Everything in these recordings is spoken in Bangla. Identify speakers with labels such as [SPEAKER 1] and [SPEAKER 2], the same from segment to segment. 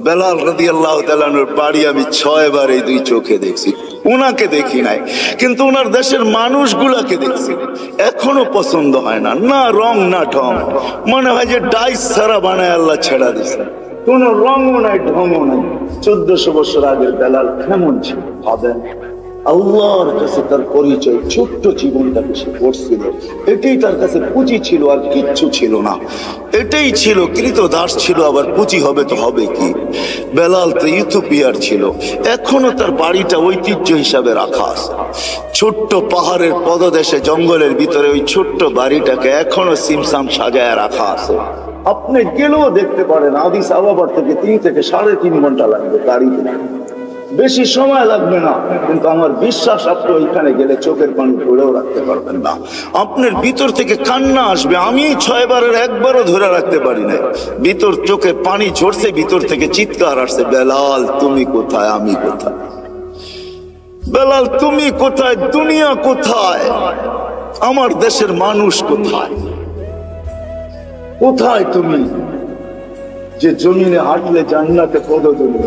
[SPEAKER 1] বেলাল রাদিয়াল্লাহু তাআলা আনহুর বাড়ি আমি 6 বার এই দুই চোখে দেখছি। উনাকে দেখি নাই, কিন্তু উনার দেশের মানুষগুলাকে দেখছি। এখনো পছন্দ হয় না, না রং না ঢং, মনে হয় যে ডাইস ছাড়া বানায় আল্লাহ ছেড়া দিছে। কোন রঙও নাই, ঢংও নাই। 1400 বছর আগের বেলাল কেমন ছিল ভাবেন। আল্লাহর কাছে তার পরিচয়, ছোট্ট জীবনটাকে সে করছিল, এটাই তার কাছে পুঁজি ছিল, আর কিচ্ছু ছিল না। এটাই ছিল, কৃতদাস ছিল, আবার পুঁজি হবে তো হবে কি। বেলাল তো ইথিওপিয়ার ছিল, এখনো তার বাড়িটা ঐতিহ্য হিসাবে রাখা আছে। ছোট্ট পাহাড়ের পদদেশে জঙ্গলের ভিতরে ওই ছোট্ট বাড়িটাকে এখনো সিমসাম সাজায় রাখা আছে। আপনি গেলেও দেখতে পারেন, আদিস আবাবার থেকে 3 থেকে 3.5 ঘন্টা লাগবে গাড়িতে, বেশি সময় লাগবে না। কিন্তু আমার বিশ্বাস আপনি ওইখানে গেলে চোখের পানি ধরেও রাখতে পারবেন না, আপনার ভিতর থেকে কান্না আসবে। আমি 6 বারের একবারও ধরে রাখতে পারি না, ভিতর চোখে পানি ঝরছে, ভিতর থেকে চিৎকার আসছে, বেলাল তুমি কোথায়, আমি কোথায়, বেলাল তুমি কোথায়, দুনিয়া কোথায়, আমার দেশের মানুষ কোথায়, কোথায় তুমি যে জমিনে হাঁটলে জান্নাতে পদধূলি।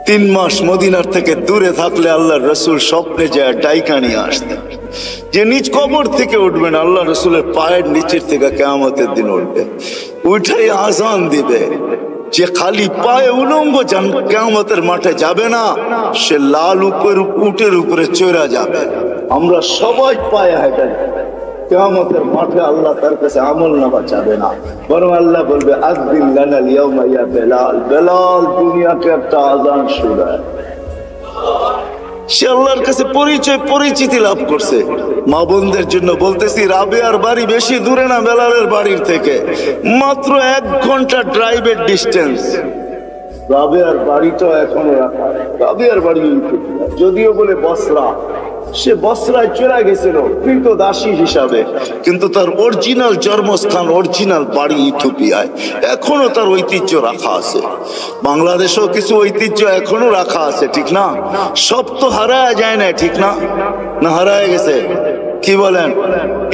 [SPEAKER 1] 3 মাস মদিনার থেকে দূরে থাকলে আল্লাহর রসুল স্বপ্নে যায় ডাইকা নিয়ে আসতেন, যে নিজ কবর থেকে উঠবেন, আল্লাহ রসুলের পায়ের নিচের থেকে কিয়ামতের দিন উঠবে, উঠাই আজান দিবে। যে খালি পায়ে উলঙ্গ কিয়ামতের মাঠে যাবে না, সে লাল উটের উপরে চড়া যাবে। আমরা সবাই পায়ে হেঁটে কিয়ামতের মাঠে আল্লাহ তার কাছে আমল নামা চাবে না, বরং আল্লাহ বলবে আযদিন লানা ইয়াউমা ইয়া বেলাল, বেলাল দুনিয়াকে একটা আজান শোনায়। সে আল্লাহর কাছে পরিচিতি লাভ করছে। মা বোনদের জন্য বলতেছি, রাবেয়ার বাড়ি বেশি দূরে না বেলালের বাড়ির থেকে, মাত্র 1 ঘন্টা ড্রাইভের ডিস্টেন্স। রাবেয়ার বাড়িটা এখনো রাখা, রাবেয়ার বাড়ি যদিও বলে বসরা, সে বসরায় চলে গেছিল কৃতদাসী হিসাবে, কিন্তু তার অরিজিনাল জন্মস্থান, অরিজিনাল বাড়ি ইথিওপিয়ায়। এখনো তার ঐতিহ্য রাখা আছে। বাংলাদেশেও কিছু ঐতিহ্য এখনো রাখা আছে, ঠিক না? সব তো হারায় যায় না, ঠিক না? না হারায় গেছে? কি বলেন,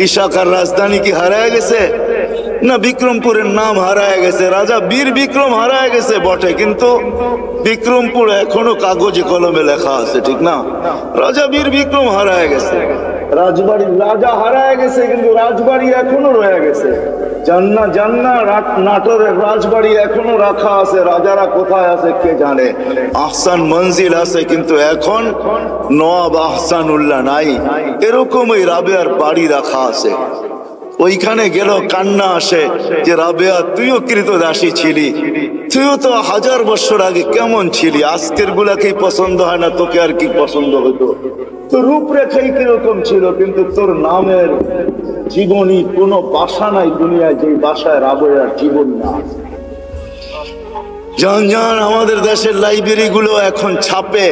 [SPEAKER 1] ইশাকার রাজধানী কি হারায় গেছে? না বিক্রমপুরের নাম হারায় গেছে, রাজা বীর বিক্রম হারায় গেছে বটে, কিন্তু বিক্রমপুর এখনো কাগজে কলমে লেখা আছে, ঠিক না? রাজা বীর বিক্রম হারায় গেছে, রাজবাড়ির রাজা হারায় গেছে, কিন্তু রাজবাড়ি এখনো রয়ে গেছে। নাটোরের রাজবাড়ি এখনো রাখা আছে, রাজারা কোথায় আছে কে জানে। আহসান মঞ্জিল আছে, কিন্তু এখন নওয়াব আহসানুল্লাহ নাই। এরকম ওই রাবেয়ার বাড়ি রাখা আছে। ওইখানে গেল কান্না আসে যে রাবেয়া তুইও কৃতদাসী ছিলি, তুইও তো 1000 বছর আগে কেমন ছিলি, আজকের গুলাকেই পছন্দ হয় না, তোকে আর কি পছন্দ হতো? তোর রূপরেখাই কিরকম ছিল, কিন্তু তোর নামের জীবনী কোনো বাসা নাই দুনিয়ায় যে বাসায় রাবেয়ার জীবন না। জান আমাদের দেশের লাইব্রেরি গুলো এখন ছাপে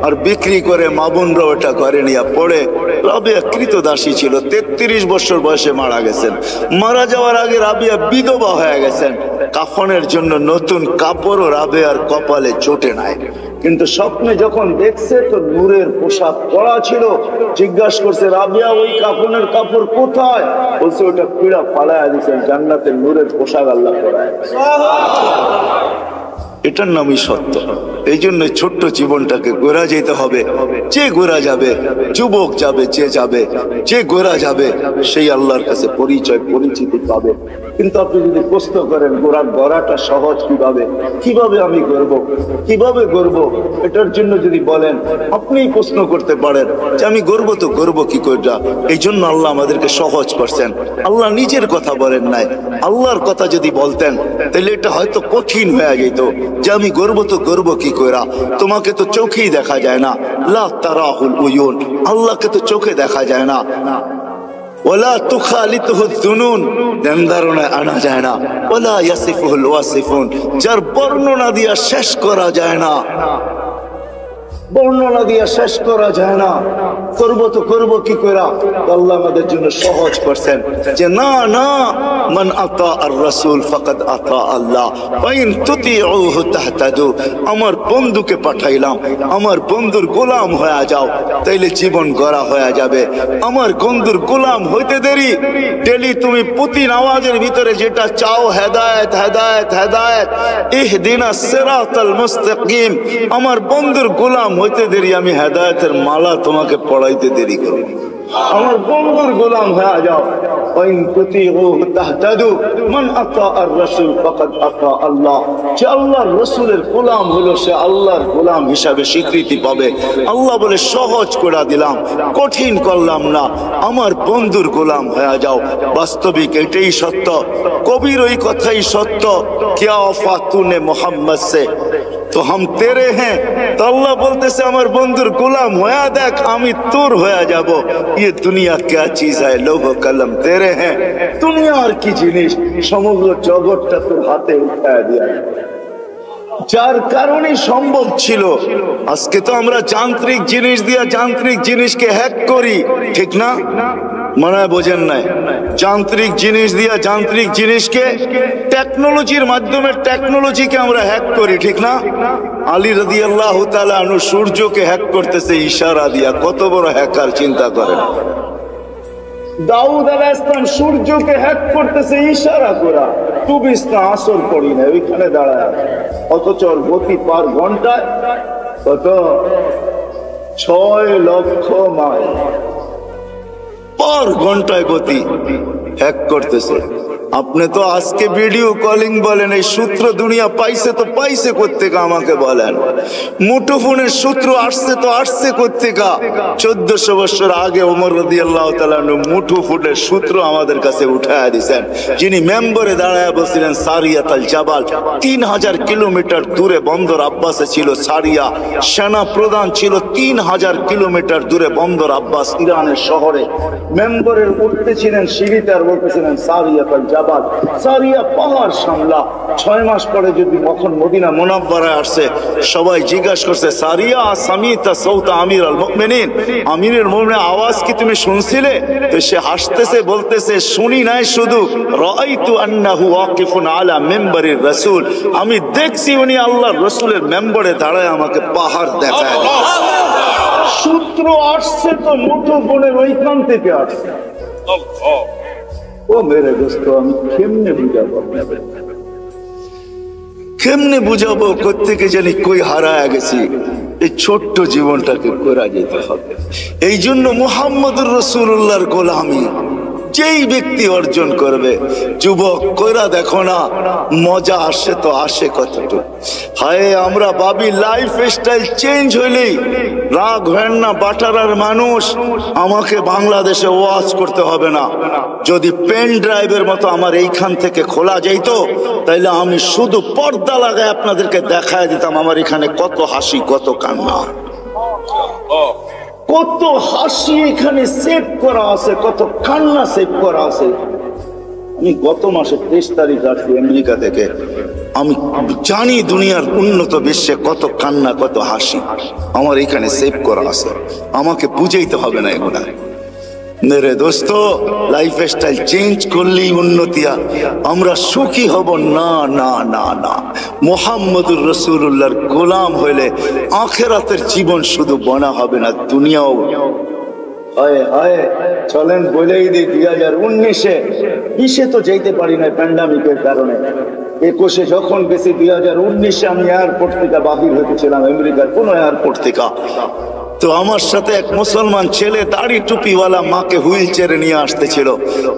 [SPEAKER 1] আর বিক্রি করে, মা বোনরা ওটা করে নিয়ে পড়ে। রাবেয়া কৃতদাসী ছিল, 33 বছর বয়সে মারা গেছেন। মারা যাওয়ার আগে রাবেয়া বিধবা হয়ে গেছেন। কাফনের জন্য নতুন কাপড়ও রাবেয়ার কপালে জোটে নাই, কিন্তু স্বপ্নে যখন দেখছে তো নূরের পোশাক পরা ছিল। জিজ্ঞাসা করছে, রাবেয়া ওই কাফনের কাপড় কোথায়? বলছে ওটা পিড়া ফালায় দিয়েছেন, জান্নাতের নূরের পোশাক আল্লাহ পরায়। এটার নামই সত্য। এই জন্য ছোট্ট জীবনটাকে গোরা যেতে হবে। যে গোরা যাবে, যুবক যাবে, যে গোরা যাবে সেই আল্লাহর কাছে পরিচিতি পাবে। কিন্তু আপনি যদি প্রশ্ন করেন গড়াটা সহজ কিভাবে আমি কিভাবে গড়ব, এটার জন্য যদি বলেন, আপনিই প্রশ্ন করতে পারেন যে আমি গড়ব তো গড়ব কি করে। এই জন্য আল্লাহ আমাদেরকে সহজ করছেন। আল্লাহ নিজের কথা বলেন নাই, আল্লাহর কথা যদি বলতেন তাহলে এটা হয়তো কঠিন হয়ে যেত যে আমি গর্ব তো গর্ব কি কইরা, তোমাকে তো চোখেই দেখা যায় না। লা তারাহুল উয়ুন, আল্লাহকে তো চোখে দেখা যায় না। ওয়ালা তুখালিতুহু যুনুন, ধ্যান ধারণায় আনা যায় না। ওয়ালা ইয়াসিফুল ওয়াসিফুন, যার বর্ণনা দিয়া শেষ করা যায় না। বর্ণনা দিয়ে শেষ করা যায় না। করবো কি করে? আল্লাহ আমাদের জন্য সহজ করছেন যে না না, মান আতা আর রাসূল ফাকাদ আতা আল্লাহ ওয়া ইন তুতিউহু তাহতাদু। আমার বন্ধুকে পাঠাইলাম, আমার বন্ধুর গোলাম হয়ে যাও, তাইলে জীবন গড়া হয়ে যাবে। আমার বন্ধুর গোলাম হইতে দেরি, ডেলি তুমি প্রতি নামাজের ভিতরে যেটা চাও, হেদায়েত হেদায়েত হেদায়েত, ইহদিনাস সিরাতাল মুস্তাকিম, আমার বন্ধুর গোলাম হইতে দেরি, আমি হেদায়েতের মালা তোমাকে পড়াইতে দেরি করব। আমার বন্ধুর গোলাম হয়ে যাও। ওয়াইন তুতিউহু তাহতাদু মান আতা আর রাসূল ফাকাদ আতা আল্লাহ। যে আল্লাহর রাসূলের গোলাম হলো সে আল্লাহর গোলাম হিসাবে স্বীকৃতি পাবে। আল্লাহ বলে সহজ করে দিলাম, কঠিন করলাম না, আমার বন্ধুর গোলাম হয়ে যাও। বাস্তবিক এটাই সত্য, কবির ওই কথাই সত্য, क्या वफा तूने मोहम्मद से तो हम तेरे हैं। तो अल्लाह बोलते আমার বন্ধুর গোলাম হয়ে দেখ, আমি তোর হয়ে যাব। ये दुनिया क्या चीज है, लोगो कलम तेरे हैं। দুনিয়া আর কি জিনিস, সমগ্র জগৎটা তোর হাতে উঠায় দিয়া, যার কারণে সম্ভব ছিল। আজকে তো আমরা যান্ত্রিক জিনিস দিয়া যান্ত্রিক জিনিসকে হ্যাক করি, ঠিক না? মনে হয় বোঝেন নাই? যান্ত্রিক জিনিস দিয়া যান্ত্রিক জিনিসকে, টেকনোলজির মাধ্যমে টেকনোলজিকে আমরা হ্যাক করি, ঠিক না? আলী রাদিয়াল্লাহু তাআলা আনহু সূর্যকে হ্যাক করতেছে ইশারা দিয়া, কত বড় হ্যাকার চিন্তা করেন। দাউদ আলাইহিস সালাম সূর্যকে হ্যাক করতেছে ইশারা করা, তুবিস্তা আসর পড়ি না ওইখানে দাঁড়ায়, অথচ গতি পার ঘন্টায় কত 6 লক্ষ মাইল পার ঘন্টায় গতি হ্যাক করতেছে। আপনি তো আজকে ভিডিও কলিং বলেন, এই সূত্র দুনিয়া পাইছে তো পাইছে কোত্থেকে আমাকে বলেন? মুঠোফোনের সূত্র আসছে তো আসছে কোত্থেকে? 1400 বছর আগে ওমর রাদিয়াল্লাহু তাআলা মুঠোফোনের সূত্র আমাদের কাছে উঠায়া দিয়েছেন। যিনি মেম্বরে দাঁড়ায় বলছিলেন সারিয়াত আল জাবাল, 3000 কিলোমিটার দূরে বন্দর আব্বাসে ছিল সারিয়া, সেনা প্রধান ছিল 3000 কিলোমিটার দূরে বন্দর আব্বাস ইরানের শহরে। মেম্বরের উঠতেছিলেন সিঁড়িতে আর বলতেছিলেন সারিয়াত আল জাবাল, সারিয়া পাহাড় সামলা। 6 মাস পরে যদি কখন মদিনা মুনাওয়ারায় আসছে, সবাই জিজ্ঞাসা করছে সারিয়া সামিতা সাউতা আমির আল মুমিনিন, আমিরের মুমিনের আওয়াজ কি তুমি শুনছিলে? তো সে হাসতেছে, বলতেছে শুনি নাই, শুধু রাআইতু আন্নাহু ওয়াকিফুন আলা মিম্বারির রাসূল, আমি দেখছি উনি আল্লাহর রাসূলের মেম্বরে দাঁড়ায় আমাকে পাহাড় দেখায়। সূত্র আসছে তো মুঠোফোনের ওইখান থেকে আসছে। ও মেরে দোস্ত, আমি কেমনে বুঝাবো কোত্থেকে জানি কই হারায় গেছি। এই ছোট্ট জীবনটাকে করা যেতে হবে। এই জন্য মুহাম্মদুর রাসূলুল্লাহর গোলামি যেই ব্যক্তি অর্জন করবে, যুবক কইরা দেখো না, মজা আসে তো আসে কতটুকু। হায় আমরা ভাবি লাইফ স্টাইল চেঞ্জ হইলেই রাগ হয় না। বাটারার মানুষ, আমাকে বাংলাদেশে ওয়াজ করতে হবে না। যদি পেন ড্রাইভের মতো আমার এইখান থেকে খোলা যেত, তাইলে আমি শুধু পর্দা লাগায় আপনাদেরকে দেখায় দিতাম আমার এখানে কত হাসি, কত কান্না, কত হাসি এখানে সেভ করা আছে, কত কান্না সেভ করা আছে। আমি গত মাসে 23 তারিখ আসছি আমেরিকা থেকে। আমি জানি দুনিয়ার উন্নত বিশ্বে কত কান্না, কত হাসি আমার এখানে সেভ করা আছে। আমাকে বুঝাইতে হবে না এগুলা। মেরে দোস্ত, লাইফ স্টাইল চেঞ্জ করলেই উন্নতি, আমরা সুখী হব না না না না। মুহাম্মদুর রাসূলুল্লাহর গোলাম হইলে আখিরাতের জীবন শুধু বনা হবে না, দুনিয়াও। হায় হায়, চলেন বলেই দিই 2019-এ 20-এ তো যেতে পারি না প্যান্ডামিকের কারণে। 21-এ যখন গেছি, 2019-এ আমি এয়ারপোর্ট থেকে বাহির হয়েছিলাম, আমেরিকার কোন এয়ারপোর্ট থেকে। তো আমার সাথে এক মুসলমান ছেলে দাড়ি টুপিওয়ালা মাকে হুইল চেয়ারে নিয়ে আসতেছিল।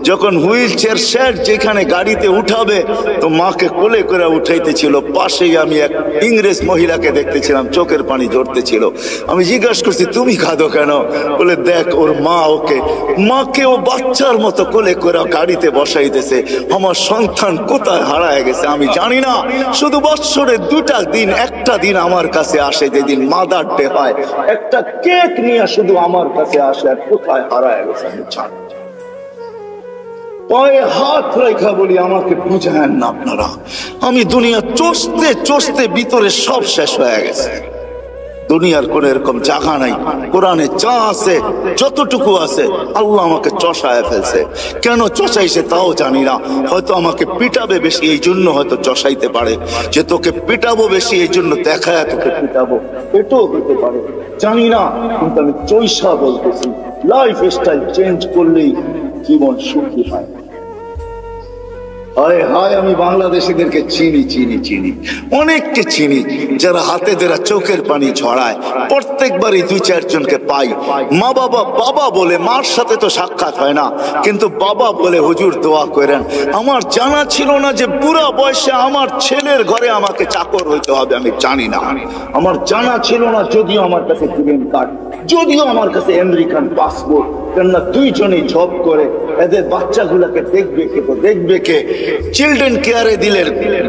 [SPEAKER 1] যখন হুইল চেয়ার শেষ যেখানে গাড়িতে উঠাবে, তো মাকে কোলে করে উঠাইতেছিল। পাশেই আমি এক ইংরেজ মহিলাকে দেখতেছিলাম, চোখের পানি ঝরতেছিল। আমি জিজ্ঞাসা করছি তুমি কাঁদো কেন? বলে দেখ ওর মা মাকে ও বাচ্চার মতো কোলে করে গাড়িতে বসাইতেছে। আমার সন্তান কোথায় হারায় গেছে আমি জানি না। শুধু বৎসরে 2টা দিন, একটা দিন আমার কাছে আসে, যেদিন মাদার ডে হয়, একটা কেক নিয়ে শুধু আমার কাছে আসে, আর কোথায় হারায় গেছে আমি জানি। পায়ে হাত রেখা বলি আমাকে বুঝায়েন না আপনারা। আমি দুনিয়া চষতে চষতে ভিতরে সব শেষ হয়ে গেছে। দুনিয়ার কোন এরকম জায়গা নাই, কোরআনে যা আছে যতটুকু আছে আল্লাহ আমাকে চষায় ফেলছে। কেন চষাইছে তাও জানি না, হয়তো আমাকে পিটাবে বেশি এই জন্য হয়তো চষাইতে পারে, যে তোকে পিটাবো বেশি এই জন্য দেখায় তোকে পিটাবো, এটাও হতে পারে, জানি না। কিন্তু আমি চৈষা বলতেছি, লাইফ স্টাইল চেঞ্জ করলেই জীবন সুখী হয়। হায় হায়, আমি বাংলাদেশিদেরকে চিনি চিনি চিনি, অনেককে চিনি যারা হাতে ধরা চোখের পানি ছড়ায়। প্রত্যেকবারই 2-4 জনকে পাই, মা বাবা বাবা বলে, মার সাথে তো সাক্ষাৎ হয় না, কিন্তু বাবা বলে হুজুর দোয়া করেন। আমার জানা ছিল না যে বুড়া বয়সে আমার ছেলের ঘরে আমাকে চাকর হইতে হবে, আমি জানি না, আমার জানা ছিল না। যদিও আমার কাছে গ্রিন কার্ড, যদিও আমার কাছে আমেরিকান পাসপোর্ট, কেননা 2 জনেই জব করে, এদের বাচ্চাগুলোকে দেখবে কে, তো দেখবে কে, চিলড্রেন কেয়ারে দিলে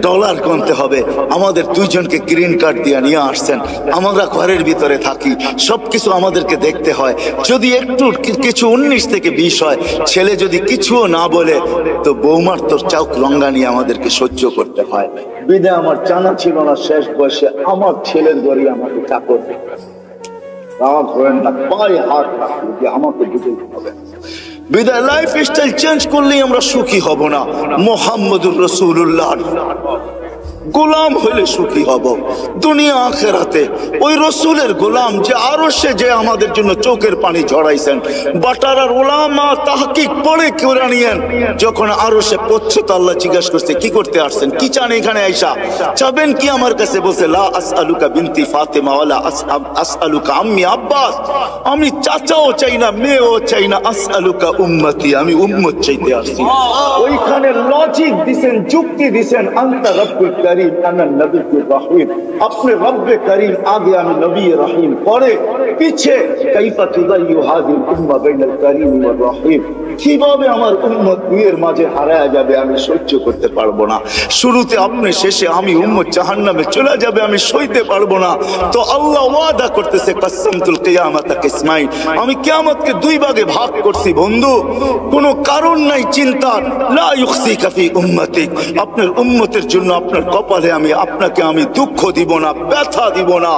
[SPEAKER 1] ডলার গুনতে হবে, আমাদের 2 জনকে গ্রিন কার্ড দিয়ে নিয়ে আসছেন। আমরা ঘরের ভিতরে থাকি, সবকিছু আমাদেরকে দেখতে হয়। যদি একটু কিছু 19 থেকে 20 হয়, ছেলে যদি কিছুও না বলে, তো বৌমার তোর চৌক রঙ্গা নিয়ে আমাদেরকে সহ্য করতে হয়। বিদায় আমার জানা ছিল না শেষ বয়সে আমার ছেলের ঘরে আমাকে চাকর, রাগ হয় না, পায়ে হাত রাখলে যে আমাকে বুঝতে হবে। বিদায় লাইফ স্টাইল চেঞ্জ করলেই আমরা সুখী হব না। মুহাম্মদুর রাসূলুল্লাহ গোলাম হইলে সুখী হব দুনিয়া আখেরাতে। ওই রসুলের গোলাম যে আরশে যে আমাদের জন্য চোখের পানি ঝরাইছেন। বাটারার উলামা তাহকিক পড়ে কোরআনিয়ান যখন আরশে পৌঁছে তো আল্লাহ জিজ্ঞাসা করছে কি করতে আসছেন, কি চান এখানে আইসা, চাবেন কি আমার কাছে? বলছে লা আসআলুকা বিনতি ফাতেমা ওয়ালা আসআলুকা আম্মি আব্বাস, আমি চাচাও চাই না মেয়েও চাই না, আসআলুকা উম্মতি, আমি উম্মত চাইতে আসছি। ওইখানে লজিক দিছেন, যুক্তি দিছেন, আনতা রব্বুল কারীম আনা নবিয়্যুর রহিম, আপনি রব্বে করিম আগে আমি নবী রহিম, পরে পিছে কাইফা তুদাইয়ু হাযিল উম্মাহ বাইনাল কারীম ওয়ার রহিম, কিভাবে আমার উম্মত দুইয়ের মাঝে হারায়া যাবে আমি সহ্য করতে পারবো না। শুরুতে আপনি, শেষে আমি, উম্মত জাহান্নামে চলে যাবে আমি সইতে পারবো না। তো আল্লাহ ওয়াদা করতেছে কাসসামতুল কিয়ামাতা কিসমাইন, আমি কিয়ামতকে 2 ভাগে ভাগ করছি বন্ধু, কোনো কারণ নাই চিন্তার। লা ইউখসিকা ফি উম্মতিক, আপনার উম্মতের জন্য আপনার কপালে আপনাকে আমি দুঃখ দিব না, ব্যথা দিব না,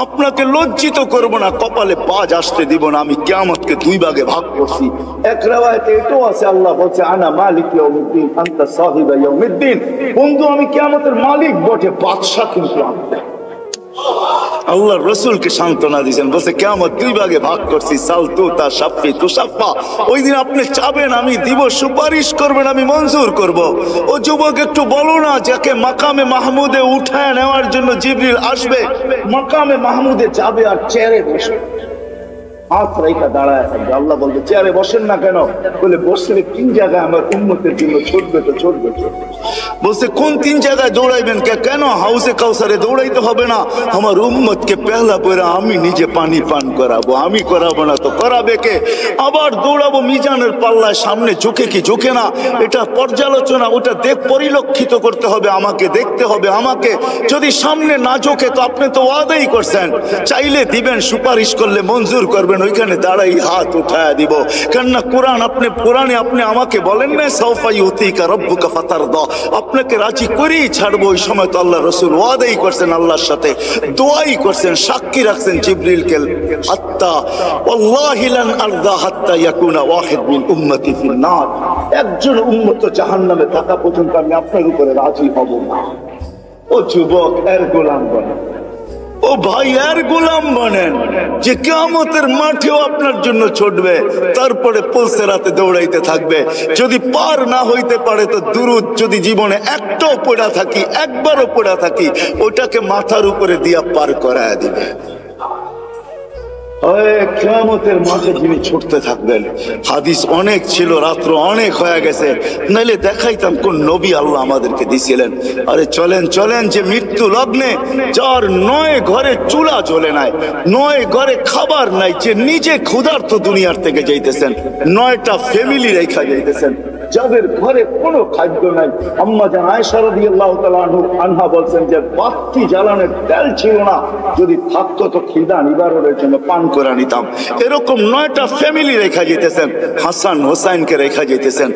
[SPEAKER 1] আপনাকে লজ্জিত করব না, কপালে বাজ আসতে দিব না। আমি কিয়ামতকে 2 ভাগে ভাগ করছি। এক riwayate এটাও আছে, আল্লাহ বলছে আনা মালিক ইয়াউমিদ্দিন আনতা সাহিবা ইয়াউমিদ্দিন, বন্ধু আমি কিয়ামতের মালিক বটে, বাদশা কিন্তু আমি। আল্লাহ রসুলকে সান্ত্বনা দিয়েছেন, বলছে কিয়ামত 2 ভাগে ভাগ করছি, সাল তুতা শাফি তুশাফা, ওই দিন আপনি চাবেন আমি দিব, সুপারিশ করবেন আমি মঞ্জুর করব। ও যুবক একটু বলো না, যাকে মাকামে মাহমুদে উঠায় নেওয়ার জন্য জিবরিল আসবে, মাকামে মাহমুদে যাবে আর চেয়ারে বসবে, হাত রেখা দাঁড়ায় থাকবে। আল্লাহ বলবে চেয়ারে বসেন না কেন? বলে বসলে 3 জায়গায় আমার উম্মতের জন্য ছুটবে তো ছুটবে। বলছে কোন 3 জায়গায় দৌড়াইবেন? কেন হাউসে কাউসারে দৌড়াইতে হবে না, আমার উম্মতকে পেহলা পয়রা আমি নিজে পানি পান করাবো, আমি করাবো না তো করাবে কে? আবার দৌড়াবো মিজানের পাল্লায়, সামনে ঝুঁকে কি ঝুঁকে না, এটা পর্যালোচনা, ওটা পরিলক্ষিত করতে হবে আমাকে, দেখতে হবে আমাকে। যদি সামনে না ঝুঁকে তো আপনি তো ওয়াদাই করছেন, চাইলে দিবেন, সুপারিশ করলে মঞ্জুর করবেন, ওইখানে দাঁড়াই হাত উঠায়া দিব। কেননা কোরআনে আপনি আমাকে বলেন না সাউফা ইউতিকা রাব্বুকা ফাতারদা, আপনাকে রাজি করেই ছাড়বো। ওই সময় তো আল্লাহ রসুল ওয়াদাই করছেন, আল্লাহর সাথে দোয়াই করছেন, সাক্ষী রাখছেন জিবরিলকে, হাত্তা ওয়াল্লাহি লান আরদা হাত্তা ইয়াকুনা ওয়াহিদ মিন উম্মতি ফিন নার, একজন উম্মত জাহান্নামে থাকা পর্যন্ত আমি আপনার উপরে রাজি হব না। ও যুবক, এর গোলাম বনেন, ও ভাই এর গোলাম বনেন, যে কিয়ামতের মাঠেও আপনার জন্য ছুটবে, তারপরে পুলসেরাতে দৌড়াইতে থাকবে। যদি পার না হইতে পারে তো দুরুদ যদি জীবনে একটাও পড়া থাকি, একবারও পড়া থাকি, ওটাকে মাথার উপরে দিয়া পার করায়া দিবে। কিয়ামতের মাঠে যিনি ছুটতে থাকবেন। হাদিস অনেক ছিল, রাত্র অনেক হয়ে গেছে, নাইলে দেখাইতাম কোন নবী আল্লাহ আমাদেরকে দিছিলেন। আরে চলেন চলেন, যে মৃত্যু লগ্নে যার 9 ঘরে চুলা জ্বলে নাই, 9 ঘরে খাবার নাই, যে নিজে ক্ষুধার্ত দুনিয়ার থেকে যাইতেছেন, 9টা ফ্যামিলি রেখা যাইতেছেন, যাদের ঘরে কোনো খাদ্য নাই। আম্মা জান আয়েশা রাদিয়াল্লাহু তাআলা আনহা বলছেন যে বাতি জ্বালানোর তেল ছিল না, যদি থাকতো তো খিদা নিবারণের জন্য পান করে নিতাম। এরকম 9টা ফ্যামিলি রেখা যেতেছেন, হাসান হোসাইনকে রেখা যেতেছেন,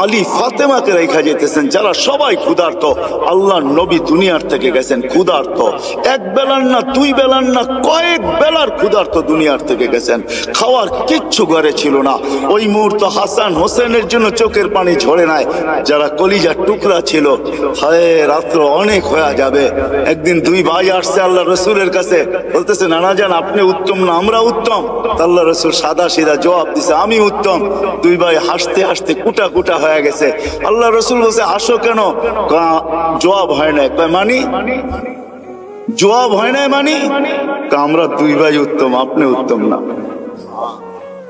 [SPEAKER 1] আলী ফাতেমাকে রেখা যেতেছেন, যারা সবাই ক্ষুধার্ত। আল্লাহর নবী দুনিয়ার থেকে গেছেন ক্ষুধার্ত, এক বেলার না দুই বেলার না কয়েক বেলার ক্ষুধার্ত দুনিয়ার থেকে গেছেন। খাওয়ার কিচ্ছু ঘরে ছিল না। ওই মুহূর্ত হাসান হোসেনের জন্য চোখের পানি ঝরে নাই। যারা কলিজার টুকরা ছিল, হায় রাত্র অনেক হয়ে যাবে। একদিন দুই ভাই আসছে আল্লাহ রসুলের কাছে, বলতেছে নানা জান আপনি উত্তম না আমরা উত্তম? আল্লাহ রসুল সাদা সিধা জবাব দিছে আমি উত্তম। দুই ভাই হাসতে হাসতে কুটা কুটা হয়ে গেছে। আল্লাহ রসুল বলছে হাসো কেন? জবাব হয় না। মানি জবাব হয় না মানি আমরা দুই ভাই উত্তম, আপনি উত্তম না।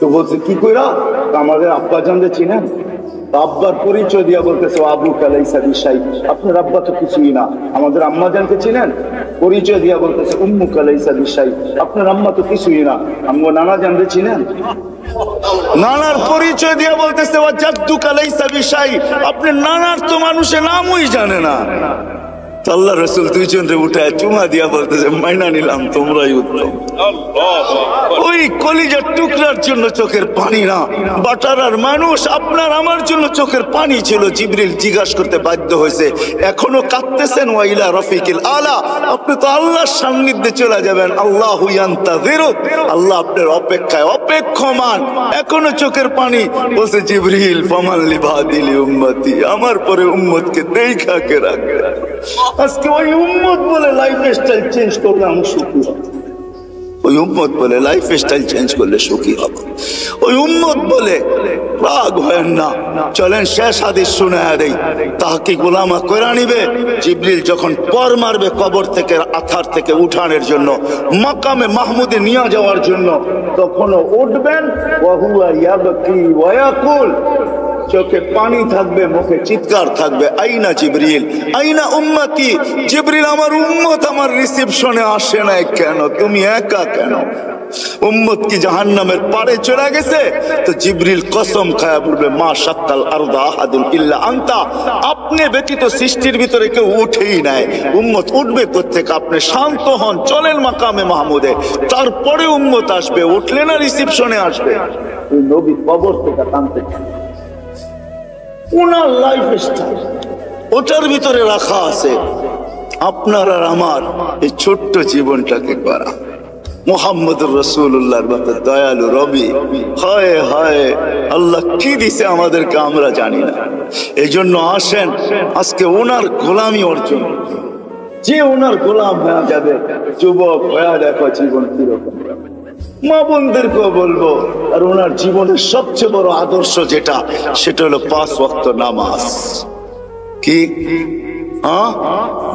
[SPEAKER 1] তো বলছে কি কইরা? আমাদের আব্বা জানতে চিনেন? আব্বার পরিচয় দিয়া বলতেছে আবু কালাইসা বিশাই, আপনার আব্বা তো কিছুই না। আমাদের আম্মা জানতে চিনেন? পরিচয় দিয়া বলতেছে উম্মু কালাইসা বিশাই, আপনার আম্মা তো কিছুই না। আম্মু নানা জানতে চিনেন? নানার পরিচয় দিয়া বলতেছে ওয়া জাদ্দু কালাইসা বিশাই, আপনি নানার তো মানুষের নামই জানে না। আল্লাহ রসুল দুইজনরে উঠায় চুমা দিয়া বলতেছে মাইনা নিলাম তোমরাই উত্তম। ওই কলিজার টুকরার জন্য চোখের পানি না, বাটারার মানুষ আপনার আমার জন্য চোখের পানি ছিল। জিবরিল জিজ্ঞাসা করতে বাধ্য হয়েছে এখনো কাঁদতেছেন? ওয়াইলা রফিকিল আলা, আপনি তো আল্লাহর সান্নিধ্যে চলে যাবেন। আল্লাহু ইয়ান্তাযিরুক, আল্লাহ আপনার অপেক্ষায় অপেক্ষমান, এখনো চোখের পানি। বলছে জিবরিল ফামান লিবাদিলি উম্মতি, আমার পরে উম্মতকে দেখা কে রাখবে। আজকে ওই উম্মত বলে লাইফ স্টাইল চেঞ্জ করলে আমি সুখী হব। ওই উম্মত বলে লাইফ স্টাইল চেঞ্জ করলে সুখী হব। ওই উম্মত বলে রাগ হয় না। চলেন শেষ হাদিস শুনায়া দেই, তাহকিক উলামা কইরা নিবে। জিবরিল যখন পর মারবে কবর থেকে আথার থেকে উঠানোর জন্য, মাকামে মাহমুদে নিয়ে যাওয়ার জন্য, তখনও উঠবেন ওয়া হুয়া ইয়াবকি ওয়া ইয়াকুল, চোখে পানি থাকবে, মুখে চিৎকার থাকবে আইনা জিবরিল আইনা উম্মতি। জিবরিল আমার উম্মত আমার রিসেপশনে আসে না কেন? তুমি একা কেন? উম্মত কি জাহান্নামের পারে চলে গেছে? তো জিবরিল কসম খায়া বলবে মা শাক্কাল আরদা আহাদুন ইল্লা আনতা, আপনি ব্যতীত সৃষ্টির ভিতরে কেউ উঠেই নাই। উম্মত উঠবে কোত্থেকে? আপনি শান্ত হন, চলেন মাকামে মাহমুদে, তারপরে উম্মত আসবে। উঠলে না রিসেপশনে আসবে। ওই নবী কবর থেকে টানতে ওনার লাইফ স্টাইল ওটার ভিতরে রাখা আছে। আপনার আর আমার এই ছোট্ট জীবনটাকে করা মুহাম্মদুর রাসূলুল্লাহর মতো দয়ালু রবি, হায় হায় আল্লাহ কি দিছে আমাদেরকে আমরা জানি না। এই জন্য আসেন আজকে ওনার গোলামি অর্জন, যে ওনার গোলাম হয়ে যাবে। যুবক হয়ে দেখো জীবন কিরকম। মা বোনদেরকেও বলবো, আর ওনার জীবনের সবচেয়ে বড় আদর্শ যেটা, সেটা হলো 5 ওয়াক্ত নামাজ। কি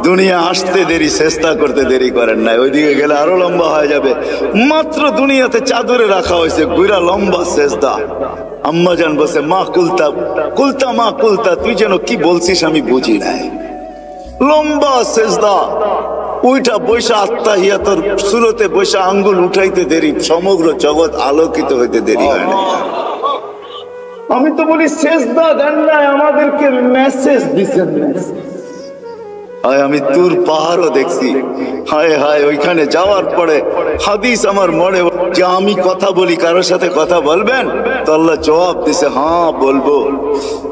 [SPEAKER 1] দুনিয়া আসতে দেরি, চেষ্টা করতে দেরি করেন নাই, ওইদিকে গেলে আরো লম্বা হয়ে যাবে। মাত্র দুনিয়াতে চাদরে রাখা হয়েছে, গুইরা লম্বা সেজদা। আম্মা জান বসে মা কুলতা কুলতা মা কুলতা, তুই যেন কি বলছিস আমি বুঝি নাই। লম্বা সেজদা, উইটা বৈশা আত্মাহিয়াতর সুরতে বৈশা আঙ্গুল উঠাইতে দেরি, সমগ্র জগৎ আলোকিত হইতে দেরি হয় না। আমি তো বলি সেজদা দেন নাই, আমাদেরকে মেসেজ দিচ্ছেন। হায় আমি তুর পাহাড়ও দেখছি, হায় হায় ওইখানে যাওয়ার পরে হাদিস আমার মনে যে আমি কথা বলি, কারোর সাথে কথা বলবেন? তো আল্লাহ জবাব দিছে হ্যাঁ বলবো,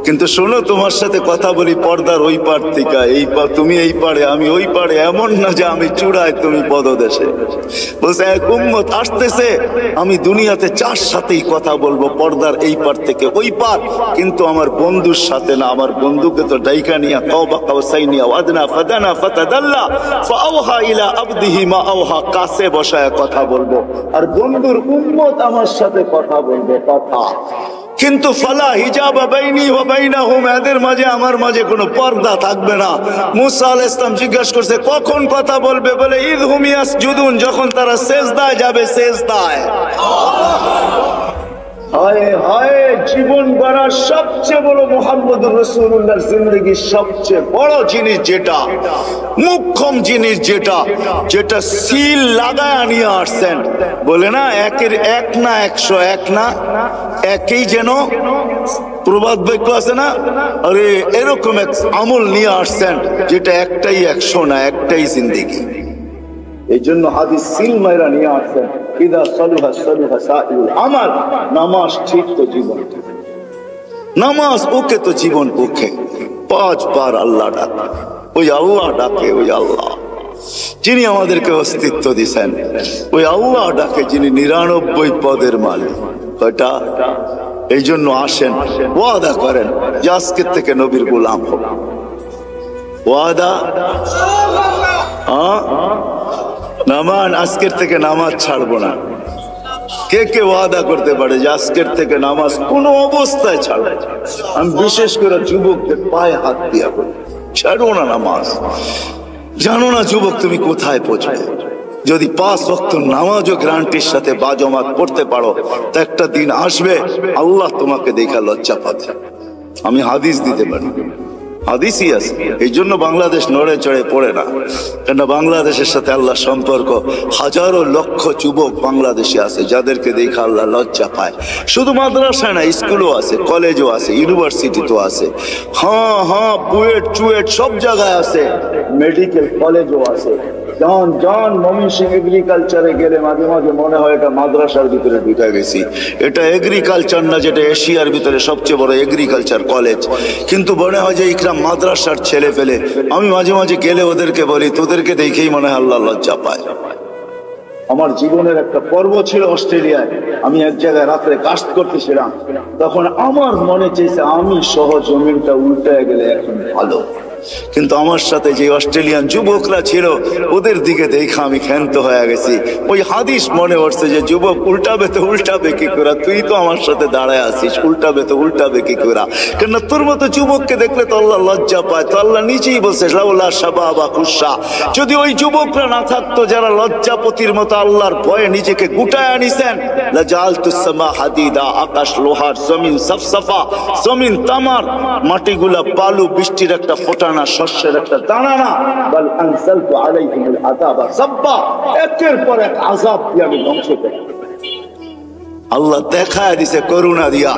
[SPEAKER 1] কিন্তু শোনো তোমার সাথে কথা বলি পর্দার ওই পার থেকে, এই পার তুমি এই পারে আমি ওই পারে, এমন না যে আমি চূড়ায় তুমি পদদেশে। বলছে এক উম্মত আসতেছে, আমি দুনিয়াতে 4 সাথেই কথা বলবো, পর্দার এই পার থেকে ওই পার, কিন্তু আমার বন্ধুর সাথে না। আমার বন্ধুকে তো ডাইকা নিয়া কাওবা কাওসাইনিয়া ওয়াদনা ফাদানা ফাতাদাল্লা ফাআওহা ইলা আবদিহি মা আওহা, কাছে বসায় কথা বলবো, আর বন্ধুর উম্মত আমার সাথে কথা বলবে কথা। কিন্তু ফালা হিজাবা বাইনি ওয়া বাইনাহুম, এদের মাঝে আমার মাঝে কোনো পর্দা থাকবে না। মুসা আলাইহিস সালাম জিজ্ঞাসা করছে কখন কথা বলবে? বলে ইযহুম ইয়াসজুদুন, যখন তারা সিজদায় যাবে। সিজদায় হায় হায়, জীবন গড়ার সবচেয়ে বড় মুহাম্মদুর রাসূলুল্লাহর জিন্দেগির সবচেয়ে বড় জিনিস যেটা, মুখ্যম জিনিস যেটা, যেটা সিল লাগায় নিয়ে আসছেন। বলে না একের 1 না 101 না, একই যেন প্রবাদ বাক্য আছে না, আরে এরকম এক আমল নিয়ে আসছেন যেটা একটাই 100 না, একটাই জিন্দেগি। এই জন্য হাদিস সিল মাইরা নিয়ে আসছেন, ইদা সালুহা সালুহা সাইরুল আমাল। নামাজ ঠিক তো জীবন, নামাজ ওকে তো জীবন ওকে। 5 বার আল্লাহ ডাকে, ওই আল্লাহ ডাকে, ওই আল্লাহ যিনি আমাদেরকে অস্তিত্ব দিয়েছেন, ওই আল্লাহ ডাকে যিনি 99 পদের মালিক। কয়টা? এই জন্য আসেন, ওয়াদা করেন যে আজকের থেকে নবীর গোলাম হব। ওয়াদা নামান, আজকের থেকে নামাজ ছাড়বো না। কে কে ওয়াদা করতে পারে যে আজকের থেকে নামাজ কোনো অবস্থায় ছাড়বো? আমি বিশেষ করে যুবকদের পায়ে হাত দিয়া বলি, ছাড়বো না নামাজ। জানো না যুবক তুমি কোথায় পৌঁছবে? যদি 5 ওয়াক্ত নামাজও গ্যারান্টির সাথে বাজমাত করতে পারো, তো একটা দিন আসবে আল্লাহ তোমাকে দেখা লজ্জা পাবে। আমি হাদিস দিতে পারি, হাদিসই আছে। এই জন্য বাংলাদেশ নড়ে চড়ে পড়ে না, কেন বাংলাদেশের সাথে আল্লাহ সম্পর্ক। হাজারো লক্ষ যুবক বাংলাদেশে আছে যাদেরকে দেখে আল্লাহ লজ্জা পায়। শুধু মাদ্রাসায় না, স্কুলও আছে, কলেজও আছে, ইউনিভার্সিটিতেও আছে। হ্যাঁ হ্যাঁ, বুয়েট চুয়েট সব জায়গায় আছে, মেডিকেল কলেজও আছে। জন ময়মনসিংহ এগ্রিকালচারে গেলে মাঝে মাঝে মনে হয় এটা মাদ্রাসার ভিতরে ঢুকে গেছি। এটা এগ্রিকালচার না, যেটা এশিয়ার ভিতরে সবচেয়ে বড় এগ্রিকালচার কলেজ, কিন্তু মনে হয় যে ইকরাম মাদ্রাসার ছেলে ফেলে। আমি মাঝে মাঝে গেলে ওদেরকে বলি, তোদেরকে দেখেই মনে হয় আল্লাহ লজ্জা পায়। আমার জীবনের একটা পর্ব ছিল অস্ট্রেলিয়ায়, আমি এক জায়গায় রাত্রে কাস্ট করতেছিলাম, তখন আমার মনে চেয়েছে আমি সহ জমিনটা উল্টে গেলে এখন ভালো। কিন্তু আমার সাথে যে অস্ট্রেলিয়ান যুবকরা ছিল ওদের দিকে দেখা আমি ক্ষান্ত হয়ে গেছি। ওই হাদিস মনে পড়ছে যে যুবক উল্টাবে তো উল্টাবে কি করে, তুই তো আমার সাথে দাঁড়ায় আছিস, উল্টাবে তো উল্টাবে কি করে? কেন তোর মতো যুবককে দেখলে তো আল্লাহ লজ্জা পায়। তো আল্লাহ নিজেই বলছে, লাউলা শাবাবা খুশা, যদি ওই যুবকরা না থাকতো যারা লজ্জাপতির মতো আল্লাহর ভয়ে নিজেকে গুটায় আনিছেন, লাজালতুস সামা হাদিদা, আকাশ লোহার, জমিন সফসফা, জমিন তামার, মাটিগুলা বালু, বৃষ্টির একটা ফোঁটা না, শস্যের একটা দানা না। বল আনসালতু আলাইহিমুল আযাবা সাব্বা, একের পর এক আযাব দিয়ে আমি ধ্বংস করে। আল্লাহ দেখায় দিছে করুণা দিয়া,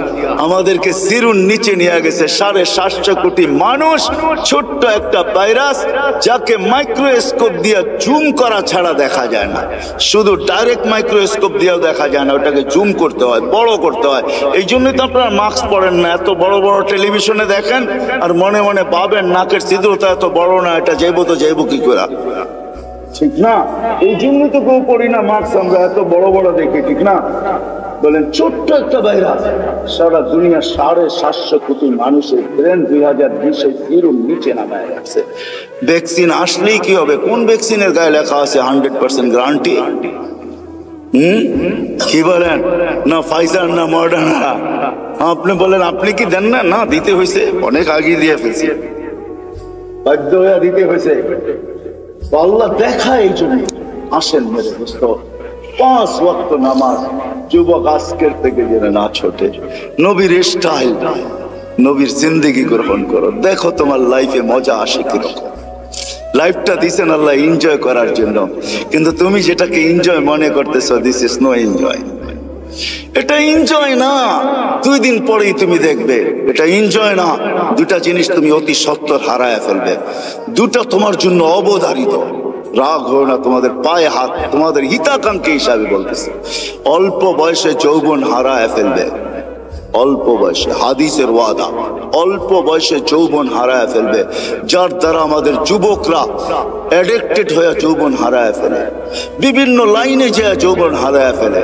[SPEAKER 1] আমাদেরকে সিরুন নিচে নিয়ে গেছে। 750 কোটি মানুষ, ছোট্ট একটা ভাইরাস যাকে মাইক্রোস্কোপ দিয়ে জুম করা ছাড়া দেখা যায় না। শুধু ডাইরেক্ট মাইক্রোস্কোপ দিয়েও দেখা যায় না, ওটাকে জুম করতে হয়, বড় করতে হয়। এই জন্যই তো আপনারা মাস্ক পরেন না। এত বড় বড় টেলিভিশনে দেখেন আর মনে মনে ভাবেন নাকের ছিদ্রটা এত বড় না, এটা যাইবো তো যাইবো কি করে, ঠিক না? এই জন্যই তো কেউ পড়ি না মাস্ক, আমরা এত বড় বড় দেখি, ঠিক না? বলেন ছোট্ট একটা ভাইরাস সারা দুনিয়া 750 কোটি মানুষের ব্রেন 2020-এ জিরোর নিচে নামায় রাখছে। ভ্যাকসিন আসলেই কি হবে? কোন ভ্যাকসিনের গায়ে লেখা আছে 100% গ্যারান্টি? কি বলেন? না ফাইজার না মডার্না। আপনি বলেন আপনি কি দেন না? না, দিতে হয়েছে, অনেক আগে দিয়ে ফেলছে, বাধ্য হয়ে দিতে হয়েছে। আল্লাহ দেখায় এই জন্য। আসেন মেরে দোস্ত, 5 ওয়াক্ত নামাজ যুবক আজকের থেকে যেন না ছোটে। নবীর স্টাইল, নবীর জিন্দেগি গ্রহণ করো, দেখো তোমার লাইফে মজা আসে কিরকম। লাইফটা দিছেন আল্লাহ এনজয় করার জন্য, কিন্তু তুমি যেটাকে এনজয় মনে করতেছো, দিস ইজ নো এনজয়। এটা এনজয় না, 2 দিন পরেই তুমি দেখবে এটা এনজয় না। 2টা জিনিস তুমি অতি সত্বর হারায় ফেলবে, 2টা তোমার জন্য অবধারিত। রাগ হয় না, তোমাদের পায়ে হাত, তোমাদের হিতাকাঙ্ক্ষী হিসাবে বলতেছে। অল্প বয়সে যৌবন হারায় ফেলবে, অল্প বয়সে, হাদিসের ওয়াদা, অল্প বয়সে যৌবন হারায় ফেলবে। যার দ্বারা আমাদের যুবকরা অ্যাডিক্টেড হয়ে যৌবন হারায় ফেলে, বিভিন্ন লাইনে যায় যৌবন হারায় ফেলে,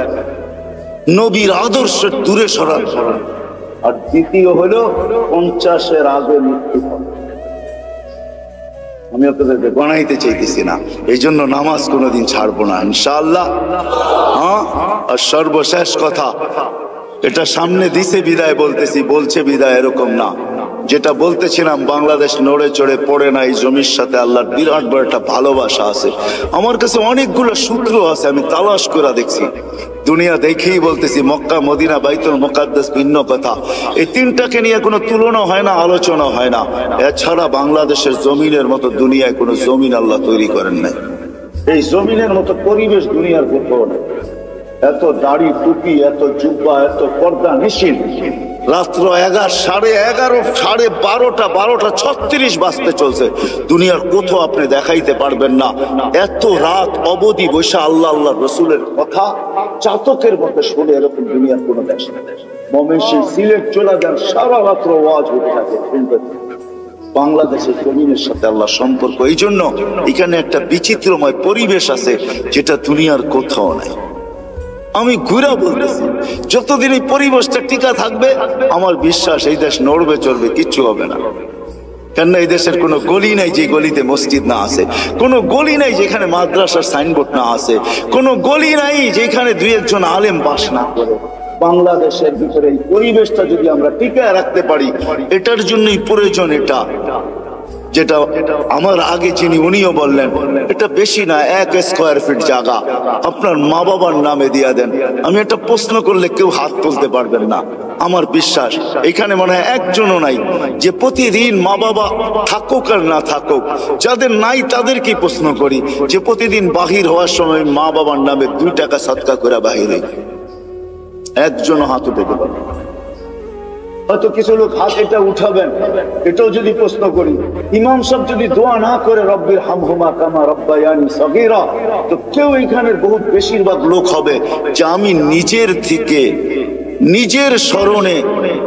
[SPEAKER 1] নবীর আদর্শের দূরে সরান। আর দ্বিতীয় হলো 50-এর আগে মৃত্যু। আমি আপনাদেরকে গণাইতে চাইতেছি না, এই জন্য নামাজ কোনোদিন ছাড়বো না ইনশাআল্লাহ। হ্যাঁ, আর সর্বশেষ কথা, এটা সামনে দিছে বিদায় বলতেছি, বলছে বিদায় এরকম না। যেটা বলতেছিলাম, বাংলাদেশ নড়ে চড়ে পড়ে না, এই জমির সাথে আল্লাহর বিরাট বড় একটা ভালোবাসা আছে। আমার কাছে অনেকগুলো সূত্র আছে, আমি তালাশ করে দেখছি। দুনিয়া দেখেই বলতেছি, মক্কা, মদিনা, বাইতুল মুকাদ্দাস ভিন্ন কথা। এই 3টাকে নিয়ে কোনো তুলনা হয় না, আলোচনা হয় না। এছাড়া বাংলাদেশের জমিনের মতো দুনিয়ায় কোনো জমিন আল্লাহ তৈরি করেন নাই। এই জমিনের মতো পরিবেশ দুনিয়ার কোথাও নেই। এত দাড়ি টুপি, এত জুব্বা, এত পর্দা নিশিন, রাত্র 11, সাড়ে 12:36 বাজতে চলছে। দুনিয়ার কোথাও আপনি দেখাইতে পারবেন না এত রাত অবধি বসে আল্লাহ আল্লাহ রসুলের কথা চাতকের মতো শুনে, এরকম দুনিয়ার কোনো দেশ না। ময়মনসিংহ, সিলেট চলে যান, সারা রাত্র ওয়াজ হতে থাকে, শুনতে। বাংলাদেশের জমিনের সাথে আল্লাহ সম্পর্ক, এই জন্য এখানে একটা বিচিত্রময় পরিবেশ আছে যেটা দুনিয়ার কোথাও নাই। আমি ঘুরা বলতেছি, যতদিন এই পরিবেশটা টিকা থাকবে আমার বিশ্বাস এই দেশ নড়বে চড়বে, কিচ্ছু হবে না। কেননা এই দেশের কোনো গলি নাই যে গলিতে মসজিদ না আছে, কোনো গলি নাই যেখানে মাদ্রাসার সাইনবোর্ড না আছে, কোনো গলি নাই যেখানে 2-1 আলেম বাস না করে। বাংলাদেশের ভিতরে এই পরিবেশটা যদি আমরা টিকায় রাখতে পারি, এটার জন্যই প্রয়োজন এটা, যেটা আমার আগে যিনি উনিও বললেন, এটা বেশি না, 1 স্কয়ার ফিট জায়গা আপনার মা বাবার নামে দিয়া দেন। আমি একটা প্রশ্ন করলে কেউ হাত তুলতে পারবেন না। আমার বিশ্বাস এখানে মনে হয় একজনও নাই যে প্রতিদিন মা বাবা থাকুক আর না থাকুক, যাদের নাই তাদেরকে প্রশ্ন করি যে প্রতিদিন বাহির হওয়ার সময় মা বাবার নামে 2 টাকা সদকা করে বাহির হই, একজনও হাত উঠাতে পারবে। হয়তো কিছু লোক হাত এটা উঠাবেন, এটাও যদি প্রশ্ন করি, ইমাম সাহেব যদি দোয়া না করে রব্বির হামহুমা কামা রব্বায়ানি সগীরা, তো কেউ এখানের বহুত বেশিরভাগ লোক হবে যে আমি নিজের থেকে নিজের স্মরণে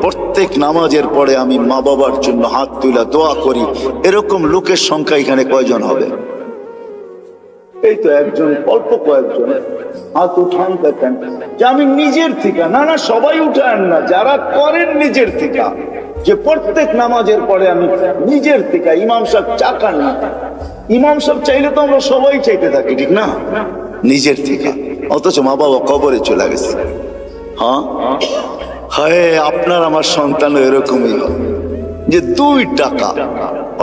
[SPEAKER 1] প্রত্যেক নামাজের পরে আমি মা বাবার জন্য হাত তুলে দোয়া করি। এরকম লোকের সংখ্যা এখানে কয়জন হবে? এই তো একজন, অল্প কয়েকজন হাত উঠান দেখেন যে আমি নিজের থেকে। না না, সবাই উঠান না, যারা করেন নিজের থেকে, যে প্রত্যেক নামাজের পরে আমি নিজের থেকে। ইমাম সাহেব চাকান না, ইমাম সাহেব চাইলে তো আমরা সবাই চাইতে থাকি, ঠিক না? নিজের থেকে। অথচ মা বাবা কবরে চলে গেছে। হ্যাঁ, হায় আপনার আমার সন্তানও এরকমই হবে যে 2 টাকা,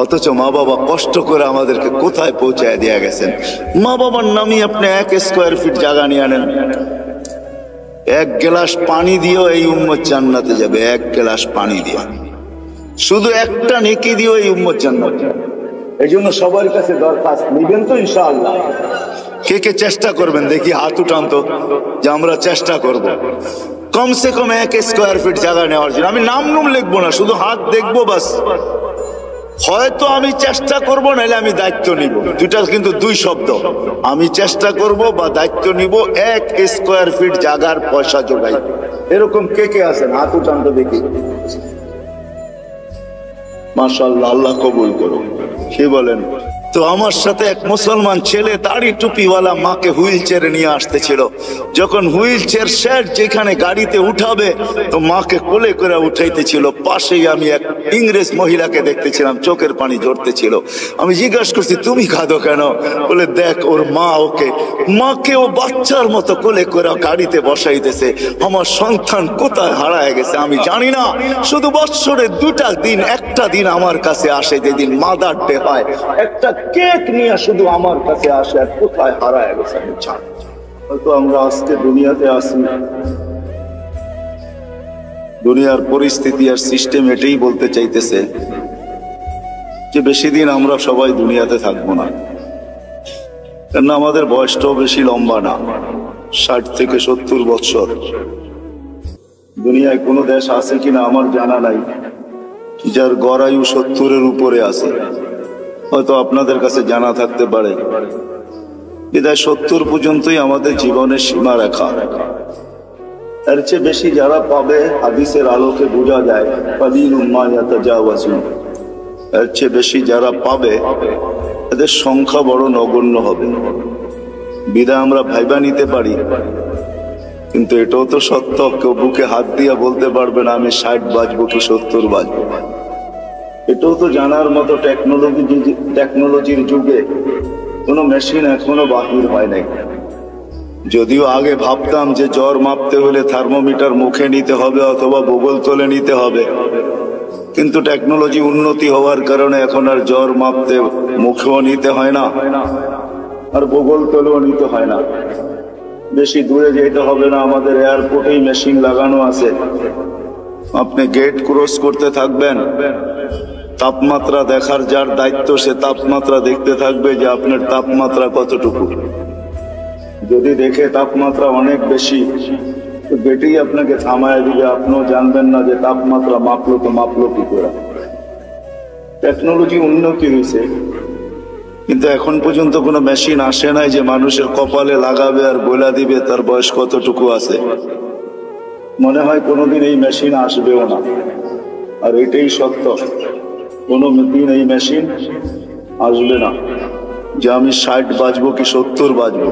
[SPEAKER 1] অথচ মা বাবা কষ্ট করে আমাদেরকে কোথায় পৌঁছায় দিয়ে গেছেন। মা বাবার নামই আপনি 1 স্কয়ার ফিট জায়গা নিয়ে আনেন, 1 গ্লাস পানি দিয়েও এই উম্মত জান্নাতে যাবে। 1 গ্লাস পানি দিয়ে, শুধু একটা নেকি দিয়েও এই উম্মত জান্নাতে যাবে। এই জন্য সবার কাছে দরখাস্ত, নিবেন তো ইনশাআল্লাহ? কে কে চেষ্টা করবেন দেখি, হাত উঠান তো, যে আমরা চেষ্টা করব কমসে কম 1 স্কয়ার ফিট জায়গা নেওয়ার জন্য। আমি নাম নুম লিখবো না, শুধু হাত দেখবো বাস। হয়তো আমি চেষ্টা করব, নাহলে আমি দায়িত্ব নিব। দুটা কিন্তু 2 শব্দ, আমি চেষ্টা করব বা দায়িত্ব নিব। 1 স্কয়ার ফিট জায়গার পয়সা জোগাই। এরকম কে কে আছেন? হাত উঠান তো দেখি। মাশাআল্লাহ, আল্লাহ কবুল করুন। কি বলেন? তো আমার সাথে এক মুসলমান ছেলে দাড়ি টুপিওয়ালা মাকে হুইল চেয়ারে নিয়ে আসতেছিল। যখন হুইল চেয়ার সেট যেখানে গাড়িতে উঠাবে, তো মাকে কোলে করে উঠাইতেছিল। পাশেই আমি এক ইংরেজ মহিলাকে দেখতেছিলাম, চোখের পানি ঝরতেছিল। আমি জিজ্ঞাসা করছি, তুমি কাঁদো কেন? বলে, দেখ ওর মা মাকে ও বাচ্চার মতো কোলে করে গাড়িতে বসাইতেছে। আমার সন্তান কোথায় হারায় গেছে আমি জানি না। শুধু বৎসরে 2টা দিন, একটা দিন আমার কাছে আসে যেদিন মাদার ডে হয়, একটা কেক নিয়ে শুধু আমার কাছে আসে, আর কোথায় হারায় গেছে আমি জানি। হয়তো আমরা আজকে দুনিয়াতে আসি, দুনিয়ার পরিস্থিতি আর সিস্টেম এটাই বলতে চাইতেছে যে বেশি দিন আমরা সবাই দুনিয়াতে থাকবো না। কেন আমাদের বয়সটাও বেশি লম্বা না, 60 থেকে 70 বছর। দুনিয়ায় কোনো দেশ আছে কিনা আমার জানা নাই যার গড় আয়ু 70-এর উপরে আছে। হয়তো আপনাদের কাছে জানা থাকতে পারে। বিদায় 70 পর্যন্তই আমাদের জীবনের সীমা রেখা। এর চেয়ে বেশি যারা পাবে, হাদিসের আলোকে বোঝা যায় কালিলুম মা ইয়াতাজাওয়াজুন, এর চেয়ে বেশি যারা পাবে এদের সংখ্যা বড় নগণ্য হবে। বিদায় আমরা ভাইবা নিতে পারি, কিন্তু এটাও তো সত্য, কেউ বুকে হাত দিয়ে বলতে পারবে না আমি 60 বাজবো কি 70 বাজবো। এটাও তো জানার মতো টেকনোলজির যুগে কোনো মেশিন এখনো বাহির হয় নাই। যদিও আগে ভাবতাম যে জ্বর মাপতে হলে থার্মোমিটার মুখে নিতে হবে অথবা বুগল তলে নিতে হবে, কিন্তু টেকনোলজি উন্নতি হওয়ার কারণে এখন আর জ্বর মাপতে মুখেও নিতে হয় না, আর বুগল তলেও নিতে হয় না। বেশি দূরে যেতে হবে না, আমাদের এয়ারপোর্টেই মেশিন লাগানো আছে। আপনি গেট ক্রস করতে থাকবেন, তাপমাত্রা দেখার যার দায়িত্ব সে তাপমাত্রা দেখতে থাকবে যে আপনার তাপমাত্রা কতটুকু। যদি দেখে তাপমাত্রা অনেক বেশি, তো বেটি আপনাকে থামায় দিবে, আপনিও জানবেন না যে তাপমাত্রা মাপলো তো মাপলো কি করে। টেকনোলজি উন্নতি হয়েছে, কিন্তু এখন পর্যন্ত কোনো মেশিন আসে নাই যে মানুষের কপালে লাগাবে আর বলে দিবে তার বয়স কতটুকু আছে। মনে হয় কোনোদিন এই মেশিন আসবেও না। আর এটাই সত্য, কোনো দিন এই মেশিন আসবে না যে আমি 60 বাজবো কি 70 বাজবো।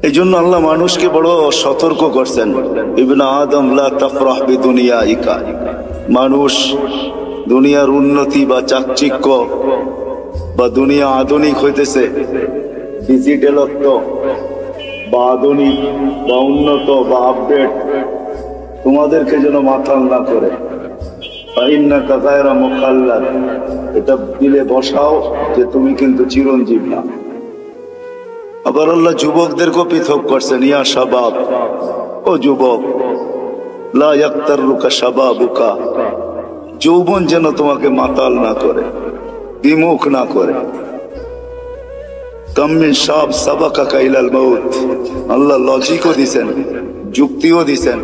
[SPEAKER 1] এই জন্য আল্লাহ মানুষকে বড় সতর্ক করছেন, ইবনে আদম লা তাফরাহ বিদুনিয়াইকা, মানুষ দুনিয়ার উন্নতি বা চাকচিক্য বা দুনিয়া আধুনিক হইতেছে, ডিজিটালত্ব বা আধুনিক বা উন্নত বা আপডেট তোমাদেরকে যেন মাতাল না করে। এটা দিলে বসাও যে তুমি কিন্তু চিরঞ্জীব না। আবার আল্লাহ যুবকদেরকেও পৃথক করছেন, ইয়া শাবাব, ও যুবক, লা ইয়াক্তাররুকা শাবাবুকা, যৌবন যেন তোমাকে মাতাল না করে, বিমুখ না করে। কাম মিন শাব সাবাকাকা ইলাল মাউত, আল্লাহ লজিকও দিছেন, যুক্তিও দিছেন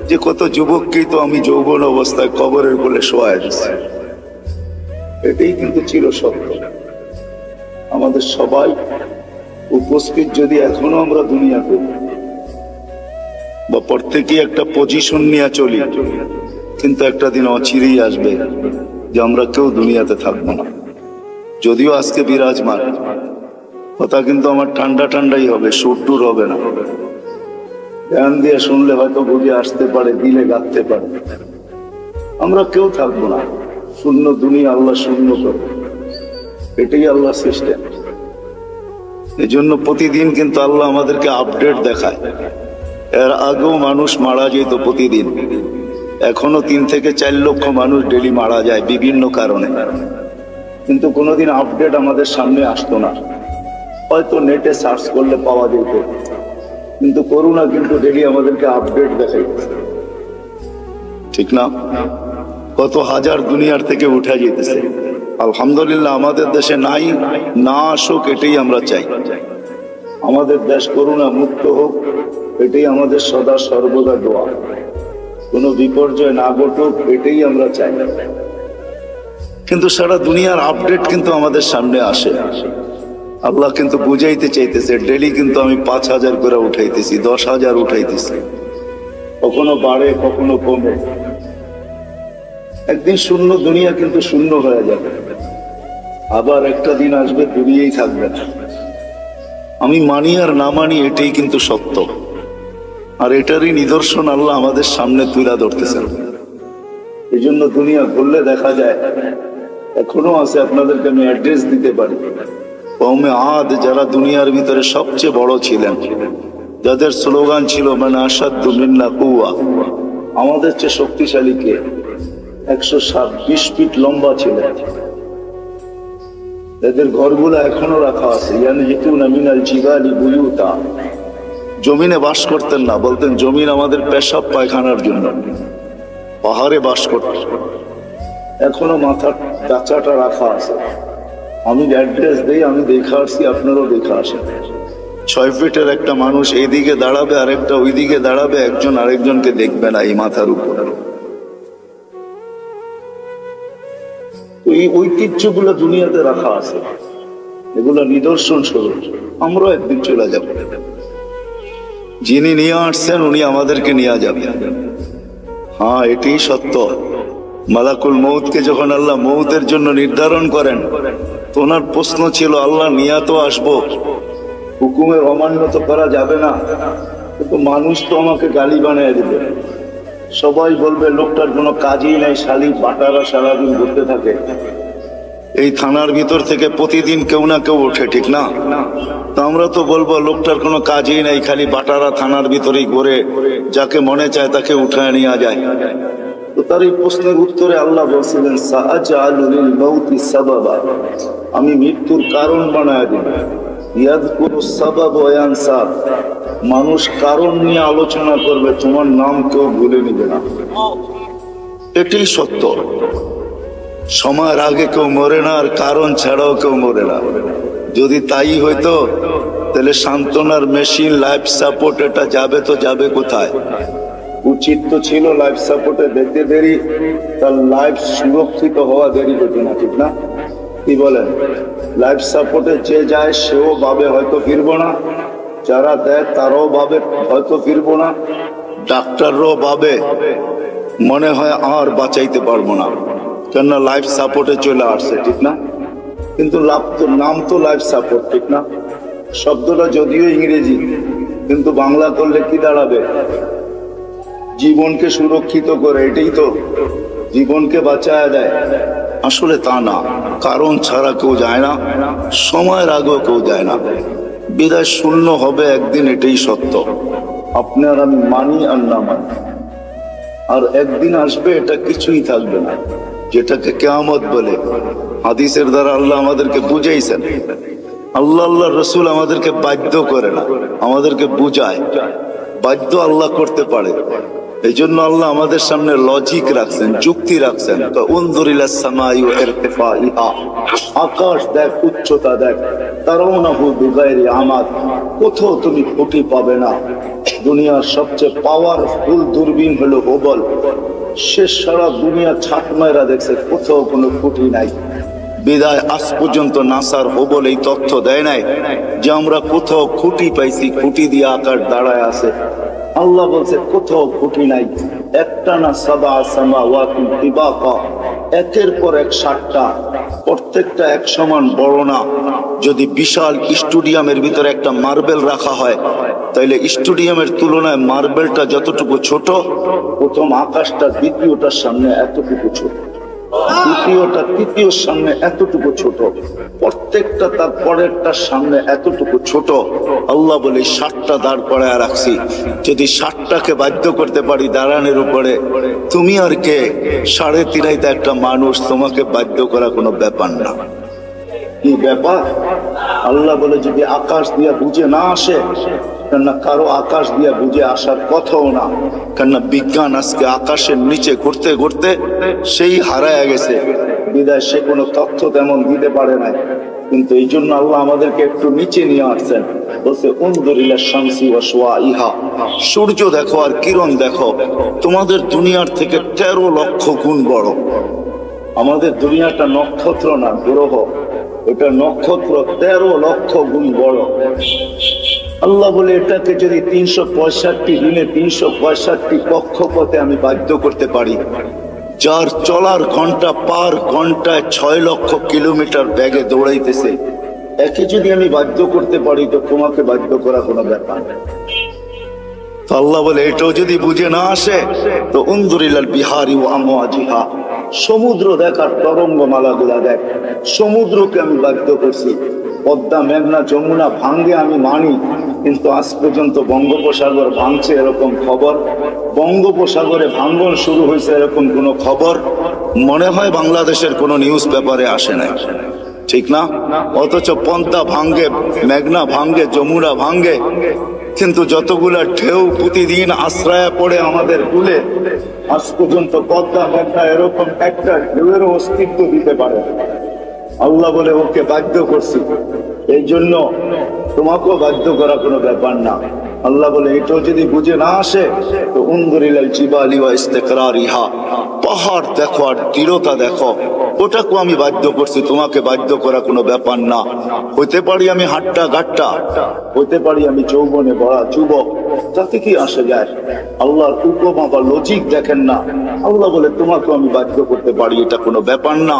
[SPEAKER 1] যে কত যুবককেই তো আমি যৌবন অবস্থায় কবরের কোলে শোয়ায় দিচ্ছি। এটাই কিন্তু চির সত্য। আমাদের সবাই উপস্থিত যদি এখনো আমরা দুনিয়াতে বা প্রত্যেকেই একটা পজিশন নিয়ে চলি, কিন্তু একটা দিন অচিরেই আসবে যে আমরা কেউ দুনিয়াতে থাকবো না। যদিও আজকে বিরাজমান কথা, কিন্তু আমার ঠান্ডা ঠান্ডাই হবে, সুর টুর হবে না। ধ্যান দিয়ে শুনলে হয়তো বুঝে আসতে পারে, দিলে গাঁথতে পারে। আমরা কেউ থাকবো না, শূন্য দুনিয়া আল্লাহ শূন্য করবে, এটাই আল্লাহ সিস্টেম। এই জন্য প্রতিদিন কিন্তু আল্লাহ আমাদেরকে আপডেট দেখায়। এর আগেও মানুষ মারা যেত প্রতিদিন, এখনো 3 থেকে 4 লক্ষ মানুষ ডেলি মারা যায় বিভিন্ন কারণে, কিন্তু কোনোদিন আপডেট আমাদের সামনে আসতো না। হয়তো নেটে সার্চ করলে পাওয়া যেত, কিন্তু করোনা কিন্তু ডেলি আমাদেরকে আপডেট দেখাইতেছে, ঠিক না? কত হাজার দুনিয়ার থেকে উঠে যেতেছে। আলহামদুলিল্লাহ আমাদের দেশে নাই, না আসুক এটাই আমরা চাই। আমাদের দেশ করোনা মুক্ত হোক, এটাই আমাদের সদা সর্বদা দোয়া। কোনো বিপর্যয় না ঘটুক, এটাই আমরা চাই। কিন্তু সারা দুনিয়ার আপডেট কিন্তু আমাদের সামনে আসে। আল্লাহ কিন্তু বুঝাইতে চাইতেছে, ডেলি কিন্তু আমি 5000 করে উঠাইতেছি, 10,000 উঠাইতেছি, কখনো বাড়ে কখনো কমে। একদিন শূন্য দুনিয়া কিন্তু শূন্য হয়ে যাবে, আবার একটা দিন আসবে দুনিয়াই থাকবে না। আমি মানি আর না মানি, এটাই কিন্তু সত্য। আর এটারই নিদর্শন আল্লাহ আমাদের সামনে তুলে ধরতেছেন। এই জন্য দুনিয়া ঘুরলে দেখা যায় এখনো আছে। আপনাদেরকে আমি অ্যাড্রেস দিতে পারি। কওমে আদ যারা দুনিয়ার ভিতরে সবচেয়ে বড় ছিলেন, যাদের স্লোগান ছিল মানে আসাদ্দু মিন্না কুওয়া, আমাদের চেয়ে শক্তিশালী কে? 120 ফিট লম্বা ছিলেন। এদের ঘরগুলো এখনো রাখা আছে। ইয়ানহিতুনা মিনাল জিবালি বুয়ুতা, জমিনে বাস করতেন না, বলতেন জমিন আমাদের পেশাব পায়খানার জন্য। পাহাড়ে বাস করতেন, এখনো মাথার ডাচাটা রাখা আছে। আমি অ্যাড্রেস দেই, আমি দেখে আসছি, আপনারাও দেখে আসেন। 6 ফিটের একটা মানুষ এইদিকে দাঁড়াবে, আরেকটা ওইদিকে দাঁড়াবে, একজন আরেকজনকে দেখবে না এই মাথার উপর। এই ঐতিহ্যগুলো দুনিয়াতে রাখা আছে, এগুলো নিদর্শন স্বরূপ। আমরাও একদিন চলে যাব। যিনি নিয়ে আসছেন উনি আমাদেরকে নিয়ে যাবেন। হ্যাঁ, এটাই সত্য। মালাকুল মউতকে যখন আল্লাহ মউতের জন্য নির্ধারণ করেন, তো ওনার প্রশ্ন ছিল, আল্লাহ নিয়া তো আসবো, হুকুমের অমান্য তো করা যাবে না, কিন্তু মানুষ তো আমাকে গালি বানিয়ে দিবে। সবাই বলবে লোকটার কোনো কাজই নাই, শালি বাটারা সারাদিন ঘুরতে থাকে। এই থানার ভিতর থেকে প্রতিদিন কেউ না কেউ ওঠে, ঠিক না? তো আমরা তো বলবো লোকটার কোনো কাজই নাই, খালি বাটারা থানার ভিতরেই ঘুরে, যাকে মনে চায় তাকে উঠায় নিয়ে যায়। তো তার এই প্রশ্নের উত্তরে আল্লাহ বলছিলেন, সাআজআলু লিল মাউতি সাবাবা, আমি মৃত্যুর কারণ বানায় দিব। ইয়াযকুরুস সাবাব ওয়া ইয়ানসা, মানুষ কারণ নিয়ে আলোচনা করবে, তোমার নাম কেউ ভুলে নিবে না। এটাই সত্য। সময়ের আগে কেউ মরে না, আর কারণ ছাড়াও কেউ মরে না। যদি তাই হইতো তাহলে সান্ত্বনার মেশিন, লাইফ সাপোর্ট, এটা যাবে তো যাবে কোথায়? উচিত তো ছিল লাইফ সাপোর্টে দেখতে দেরি, তার লাইফ সুরক্ষিত হওয়া দেরি হতো না, ঠিক না? কি বলেন? লাইফ সাপোর্টে যে যায় সেও ভাবে হয়তো ফিরবো না, যারা দেয় তারাও ভাবে হয়তো ফিরবো না, ডাক্তাররাও ভাবে মনে হয় আর বাঁচাইতে পারবো না, কেননা লাইফ সাপোর্টে চলে আসছে, ঠিক না? কিন্তু নাম তো লাইফ সাপোর্ট, ঠিক না? শব্দটা যদিও ইংরেজি, কিন্তু বাংলা করলে কি দাঁড়াবে? জীবনকে সুরক্ষিত করে, এটাই তো, জীবনকে বাঁচায় দেয়। আসলে তা না, কারণ ছাড়া কেউ যায় না, সময়ের আগেও কেউ যায় না, বিদায় শূন্য হবে একদিন, এটাই সত্য। আপনার আমি মানি আর না মানি, আর একদিন আসবে এটা কিছুই থাকবে না, যেটাকে কিয়ামত বলে। হাদিসের দ্বারা আল্লাহ আমাদেরকে বুঝাইছেন। আল্লাহ রসুল আমাদেরকে বাধ্য করে না, আমাদেরকে বুঝায়। বাধ্য আল্লাহ করতে পারে, এই জন্য আল্লাহ আমাদের সামনে লজিক রাখছেন, যুক্তি রাখছেন। আকাশ দেখ, উচ্চতা দেখ, তারাউনাহু বিগাইরি আমাদ, কোথাও তুমি খুঁটি পাবে না। দুনিয়ার সবচেয়ে পাওয়ারফুল দূরবীন হলো হুবল, সে সারা দুনিয়া ছাট মাইরা দেখছে, কোথাও কোনো খুঁটি নাই। বিদায় আজ পর্যন্ত নাসার হুবল এই তথ্য দেয় নাই যে আমরা কোথাও খুঁটি পাইছি, খুঁটি দিয়ে আকাশ দাঁড়ায় আছে। আল্লাহ বলছে কোথাও খুঁটি নাই। একটা না সাবা সামাওয়াতিন তিবাকা, একের পর এক 7টা, প্রত্যেকটা এক সমান বড় না। যদি বিশাল স্টেডিয়ামের ভিতরে একটা মার্বেল রাখা হয়, তাইলে স্টেডিয়ামের তুলনায় মার্বেলটা যতটুকু ছোট, প্রথম আকাশটা দ্বিতীয়টার সামনে এতটুকু ছোট, দ্বিতীয়টা তৃতীয়র সামনে এতটুকু ছোট, প্রত্যেকটা তার পরেরটার সামনে এতটুকু ছোট। আল্লাহ বলে 7টা দাঁড় করায় রাখছি, যদি 7টাকে বাধ্য করতে পারি দাঁড়ানোর উপরে, তুমি আর কে? 3.5 একটা মানুষ, তোমাকে বাধ্য করা কোনো ব্যাপার না। কি ব্যাপার? আল্লাহ বলে যদি আকাশ দিয়া বুঝে না আসে, কেননা কারো আকাশ দিয়া বুঝে আসার কথাও না, কেননা বিজ্ঞান আজকে আকাশের নিচে ঘুরতে ঘুরতে সেই হারায় গেছে, বিদায় সে কোনো তথ্য তেমন দিতে পারে নাই। কিন্তু এই জন্য আল্লাহ আমাদেরকে একটু নিচে নিয়ে আসছেন, বলছে উনদুরিলা শামসি ওয়া শুআইহা, সূর্য দেখো আর কিরণ দেখো, তোমাদের দুনিয়ার থেকে 13 লক্ষ গুণ বড়। আমাদের দুনিয়াটা নক্ষত্র না, গ্রহ, এটা নক্ষত্র 13 লক্ষ গুণ বড়। আল্লাহ বলে এটাকে যদি 365 দিনে 365 কক্ষপথে আমি বাধ্য করতে পারি, যার চলার ঘন্টা পার ঘন্টায় 6 লক্ষ কিলোমিটার বেগে দৌড়াইতেছে, একে যদি আমি বাধ্য করতে পারি, তো তোমাকে বাধ্য করা কোনো ব্যাপার না। আল্লাহ বলে এটাও যদি বুঝে না আসে, তো উনজুরিলাল বিহারি ওয়া আমওয়াজিহা, সমুদ্র দেখার তরঙ্গমালা গুলা দেখ, সমুদ্রকে আমি বাধ্য করছি। পদ্মা, মেঘনা, যমুনা ভাঙ্গে আমি মানি, কিন্তু আজ পর্যন্ত বঙ্গোপসাগর ভাঙছে এরকম খবর, বঙ্গোপসাগরে ভাঙ্গন শুরু হয়েছে এরকম কোন খবর মনে হয় বাংলাদেশের কোন নিউজ পেপারে আসে না, ঠিক না? অথচ পদ্মা ভাঙ্গে, মেঘনা ভাঙ্গে, যমুনা ভাঙ্গে, কিন্তু যতগুলা ঢেউ প্রতিদিন আশ্রয় পড়ে আমাদের কুলে, আজ পর্যন্ত পদ্মা মেঘনা এরকম একটা ঢেউয়ের অস্তিত্ব দিতে পারে। আল্লাহ বলে ওকে বাধ্য করছি, এই জন্য তোমাকেও বাধ্য করা কোনো ব্যাপার না। আল্লাহ বলে এটাও যদি বুঝে না আসে, তো উনদুরিলাল জিবালি ওয়া ইস্তিকরারিহা, পাহাড় দেখো আর দৃঢ়তা দেখো, ওটাকেও আমি বাধ্য করছি, তোমাকে বাধ্য করা কোনো ব্যাপার না। হইতে পারি আমি হাট্টা গাট্টা, হইতে পারি আমি যৌবনে বড়া যুবক, তাতে কি আসে যায়? আল্লাহর উপমা বা লজিক দেখেন না। আল্লাহ বলে তোমাকেও আমি বাধ্য করতে পারি, এটা কোনো ব্যাপার না।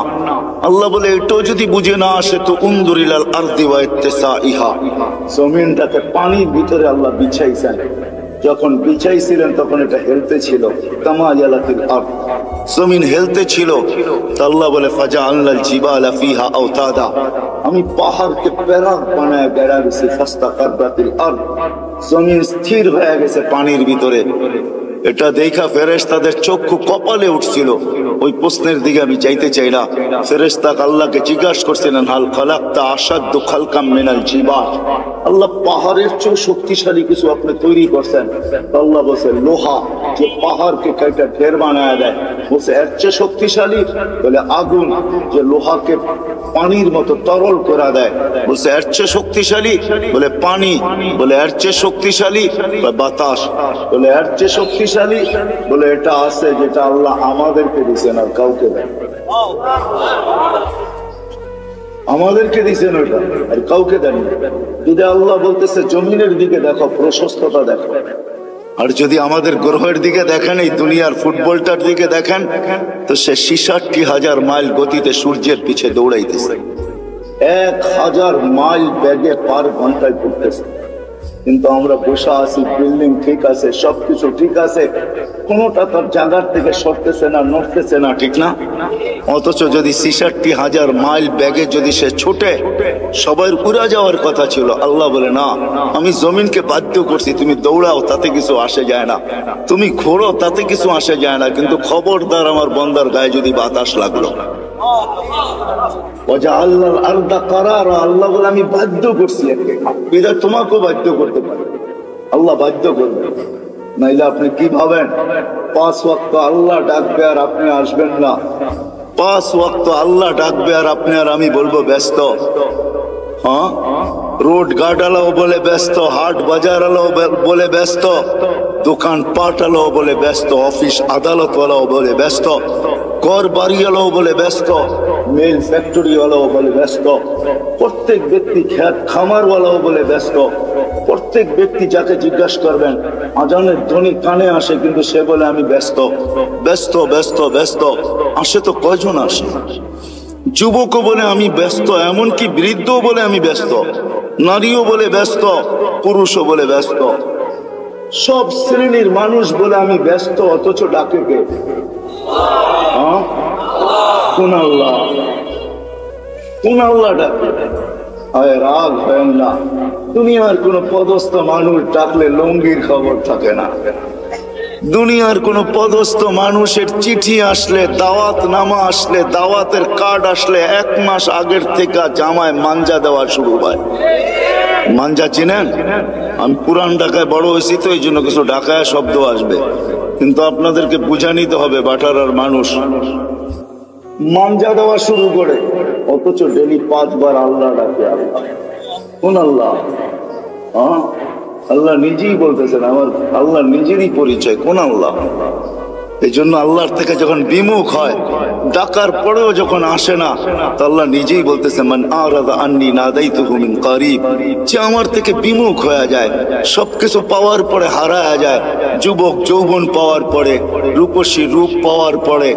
[SPEAKER 1] আল্লাহ বলে এটাও যদি বুঝে না আসে, তো উনদুরিলাল আরদি ওয়া ইত্তিসাইহা, জমিনটাকে পানির ভিতরে আল্লাহ বিছাইছেন, যখন বিছাইছিলেন তখন এটা হেলতে ছিল, তামায়ালাতিল আরদ, জমিন হেলতে ছিল। আল্লাহ বলে ফাজআলনাল জিবালা ফিহা আওতাদা, আমি পাহাড়কে প্যারাক বানায় বেড়া গেছি, ফাস্তাকাররাতিল আরদ, জমিন স্থির হয়ে গেছে পানির ভিতরে। এটা দেখা ফেরেশতাদের চক্ষু কপালে উঠছিল। ওই প্রশ্নের দিকে আমি যাইতে চাই না। ফেরেশতা আল্লাহকে জিজ্ঞাসা করছিলেন, হাল খালাকতা আশাদ্দু খালকাম মিনাল জিবাল, আল্লাহ পাহাড়ের চেয়ে শক্তিশালী কিছু আপনি তৈরি করছেন। আল্লাহ বলছে লোহা, যে পাহাড়কে কাইটা ঢের বানায় দেয়। বলছে এর চেয়ে শক্তিশালী? বলে আগুন, যে লোহাকে পানির মতো তরল করে দেয়। বলছে এর চেয়ে শক্তিশালী? বলে পানি। বলে এর চেয়ে শক্তিশালী? বাতাস। বলে এর চেয়ে শক্তিশালী? বলে এটা আছে যেটা আল্লাহ আমাদেরকে দিচ্ছেন আর কাউকে দেয়। আমাদেরকে দিচ্ছেন ওইটা আর কাউকে দেন। যদি আল্লাহ বলতেছে জমিনের দিকে দেখো, প্রশস্ততা দেখো, আর যদি আমাদের গ্রহের দিকে দেখেন, এই দুনিয়ার ফুটবলটার দিকে দেখেন, তো সে 66,000 মাইল গতিতে সূর্যের পিছে দৌড়াইতেছে, 1000 মাইল বেগে পার ঘন্টায় ঘুরতেছে। কিন্তু আমরা বসে আছি, বিল্ডিং ঠিক আছে, সবকিছু ঠিক আছে, কোনোটা তার জায়গার থেকে সরতেছে না, নড়তেছে না, ঠিক না? অথচ যদি 66,000 মাইল ব্যাগে যদি সে ছুটে, সবাই উড়া যাওয়ার কথা ছিল। আল্লাহ বলে না, আমি জমিনকে বাধ্য করছি, তুমি দৌড়াও, তাতে কিছু আসে যায় না, তুমি ঘোরো, তাতে কিছু আসে যায় না, কিন্তু খবরদার আমার বন্দার গায়ে যদি বাতাস লাগলো। আল্লাহ বলে আমি বাধ্য করছি, তোমাকেও বাধ্য করতে পারি, আল্লাহ বাধ্য করবে। নাইলে আপনি কি ভাবেন 5 ওয়াক্ত আল্লাহ ডাকবে আর আপনি আসবেন না? 5 ওয়াক্ত আল্লাহ ডাকবে আর আপনি আর আমি বলবো ব্যস্ত? হ্যাঁ, রোড গার্ডওয়ালাও বলে ব্যস্ত, হাট বাজারওয়ালাও বলে ব্যস্ত, দোকান পাটওয়ালাও বলে ব্যস্ত, অফিস আদালতওয়ালাও বলে ব্যস্ত, ঘর বাড়িওয়ালাও বলে ব্যস্ত, মিল ফ্যাক্টরিওয়ালাও বলে ব্যস্ত, প্রত্যেক ব্যক্তি খেত খামারওয়ালাও বলে ব্যস্ত। প্রত্যেক ব্যক্তি যাকে জিজ্ঞাসা করবেন, আজানের ধ্বনি কানে আসে, কিন্তু সে বলে আমি ব্যস্ত, ব্যস্ত, ব্যস্ত, ব্যস্ত। আসে তো কয়জন আসে? যুবকও বলে আমি ব্যস্ত, এমনকি বৃদ্ধও বলে আমি ব্যস্ত, নারীও বলে ব্যস্ত, পুরুষও বলে ব্যস্ত, সব শ্রেণীর মানুষ বলে আমি ব্যস্ত। অথচ ডাকে কে? কোন আল্লাহ? কোন আল্লাহ ডাকে? রাগ হয় না। দুনিয়ার কোন পদস্থ মানুষ ডাকলে লঙ্গির খবর থাকে না। দুনিয়ার কোন পদস্থ মানুষের চিঠি আসলে, দাওয়াত নামা আসলে, দাওয়াতের কার্ড আসলে 1 মাস আগের থেকে জামায় মাঞ্জা দেওয়া শুরু হয়। মাঞ্জা চিনেন? আমি পুরান ঢাকায় বড় হয়েছি তো এই জন্য কিছু ঢাকায় শব্দ আসবে, কিন্তু আপনাদেরকে বুঝা নিতে হবে বাটারার মানুষ। মাঞ্জা দেওয়া শুরু করে, অথচ ডেলি 5 বার আল্লাহ ডাকে। আল্লাহ কোন আল্লাহ? আল্লাহ নিজেই বলতেছেন, আমার আল্লাহ নিজেরই পরিচয়। কোন আল্লাহ? এই জন্য আল্লাহর থেকে যখন বিমুখ হয়, ডাকার পরেও যখন আসে না, তো আল্লাহ নিজেই বলতেছে মান আরাদা আন্নি নাদাইতুহু মিন কারিব, যে আমার থেকে বিমুখ হয়ে যায়, সবকিছু পাওয়ার পরে হারায় যায়। যুবক যৌবন পাওয়ার পরে, রূপসী রূপ পাওয়ার পরে,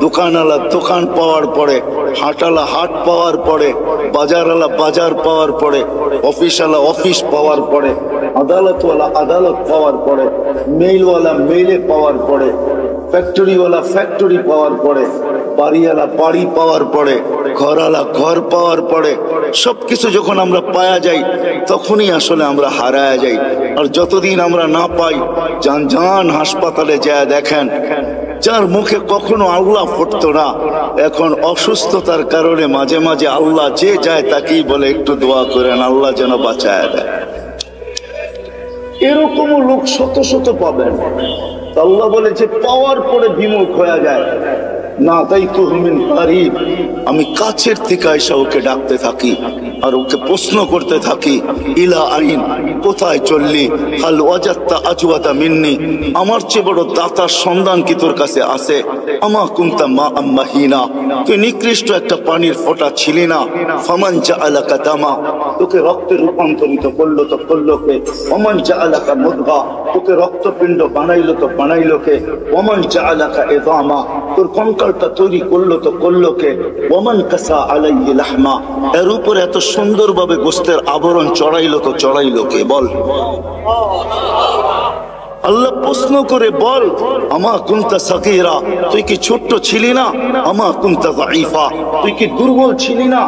[SPEAKER 1] দোকানওয়ালা দোকান পাওয়ার পরে, হাটওয়ালা হাট পাওয়ার পরে, বাজারওয়ালা বাজার পাওয়ার পরে, অফিসওয়ালা অফিস পাওয়ার পরে, আদালতওয়ালা আদালত পাওয়ার পরে, মেইলওয়ালা মেইলে পাওয়ার পরে, ফ্যাক্টরিওয়ালা ফ্যাক্টরি পাওয়ার পরে, বাড়িওয়ালা বাড়ি পাওয়ার পরে, ঘরওয়ালা ঘর পাওয়ার পরে, সবকিছু যখন আমরা পাওয়া যাই, তখনই আসলে আমরা হারায়া যাই। আর যতদিন আমরা না পাই, যান যান হাসপাতালে যায় দেখেন, যার মুখে কখনো আল্লাহ ফুটতো না, এখন অসুস্থতার কারণে মাঝে মাঝে আল্লাহ যে যায় তাকেই বলে একটু দোয়া করেন, আল্লাহ যেন বাঁচায় দেয়। এরকমও লোক শত শত পাবেন। আল্লাহ বলে যে পাওয়ার পরে বিমুখ হয়ে যায়, না তাই তো মিন কারিব, আমি কাছের থেকে এসে ওকে ডাকতে থাকি আর ওকে প্রশ্ন করতে থাকি, ইলা আইন, কোথায় চললি? হাল ওয়াজাত্তা আজওয়াতা মিন্নি, আমার চেয়ে বড় দাতার সন্ধান কি তোর কাছে আছে? আমা কুনতা মা আম্মাহিনা, তুই নিকৃষ্ট একটা পানির ফোঁটা ছিলি না? ফামান জাআলাকা দামা, তোকে রক্তে রূপান্তরিত করলো তো করলো কে? ওমান জাআলাকা মুদগা, তোকে রক্তপিণ্ড বানাইলো তো বানাইলো কে? ওমান জাআলাকা ইযামা, তোর কঙ্কালটা তৈরি করলো তো করলো কে? ওমান কাসা আলাইহি লাহমা, এর উপরে এত সুন্দরভাবে গোস্তের আবরণ চড়াইলো তো চড়াইলো কে? বল। আল্লাহ প্রশ্ন করে বল, আমা কুনতা সাগীরা, তুই কি ছোট্ট ছিলি না? আমা কুনতা যায়ীফা, তুই কি দুর্বল ছিলি না?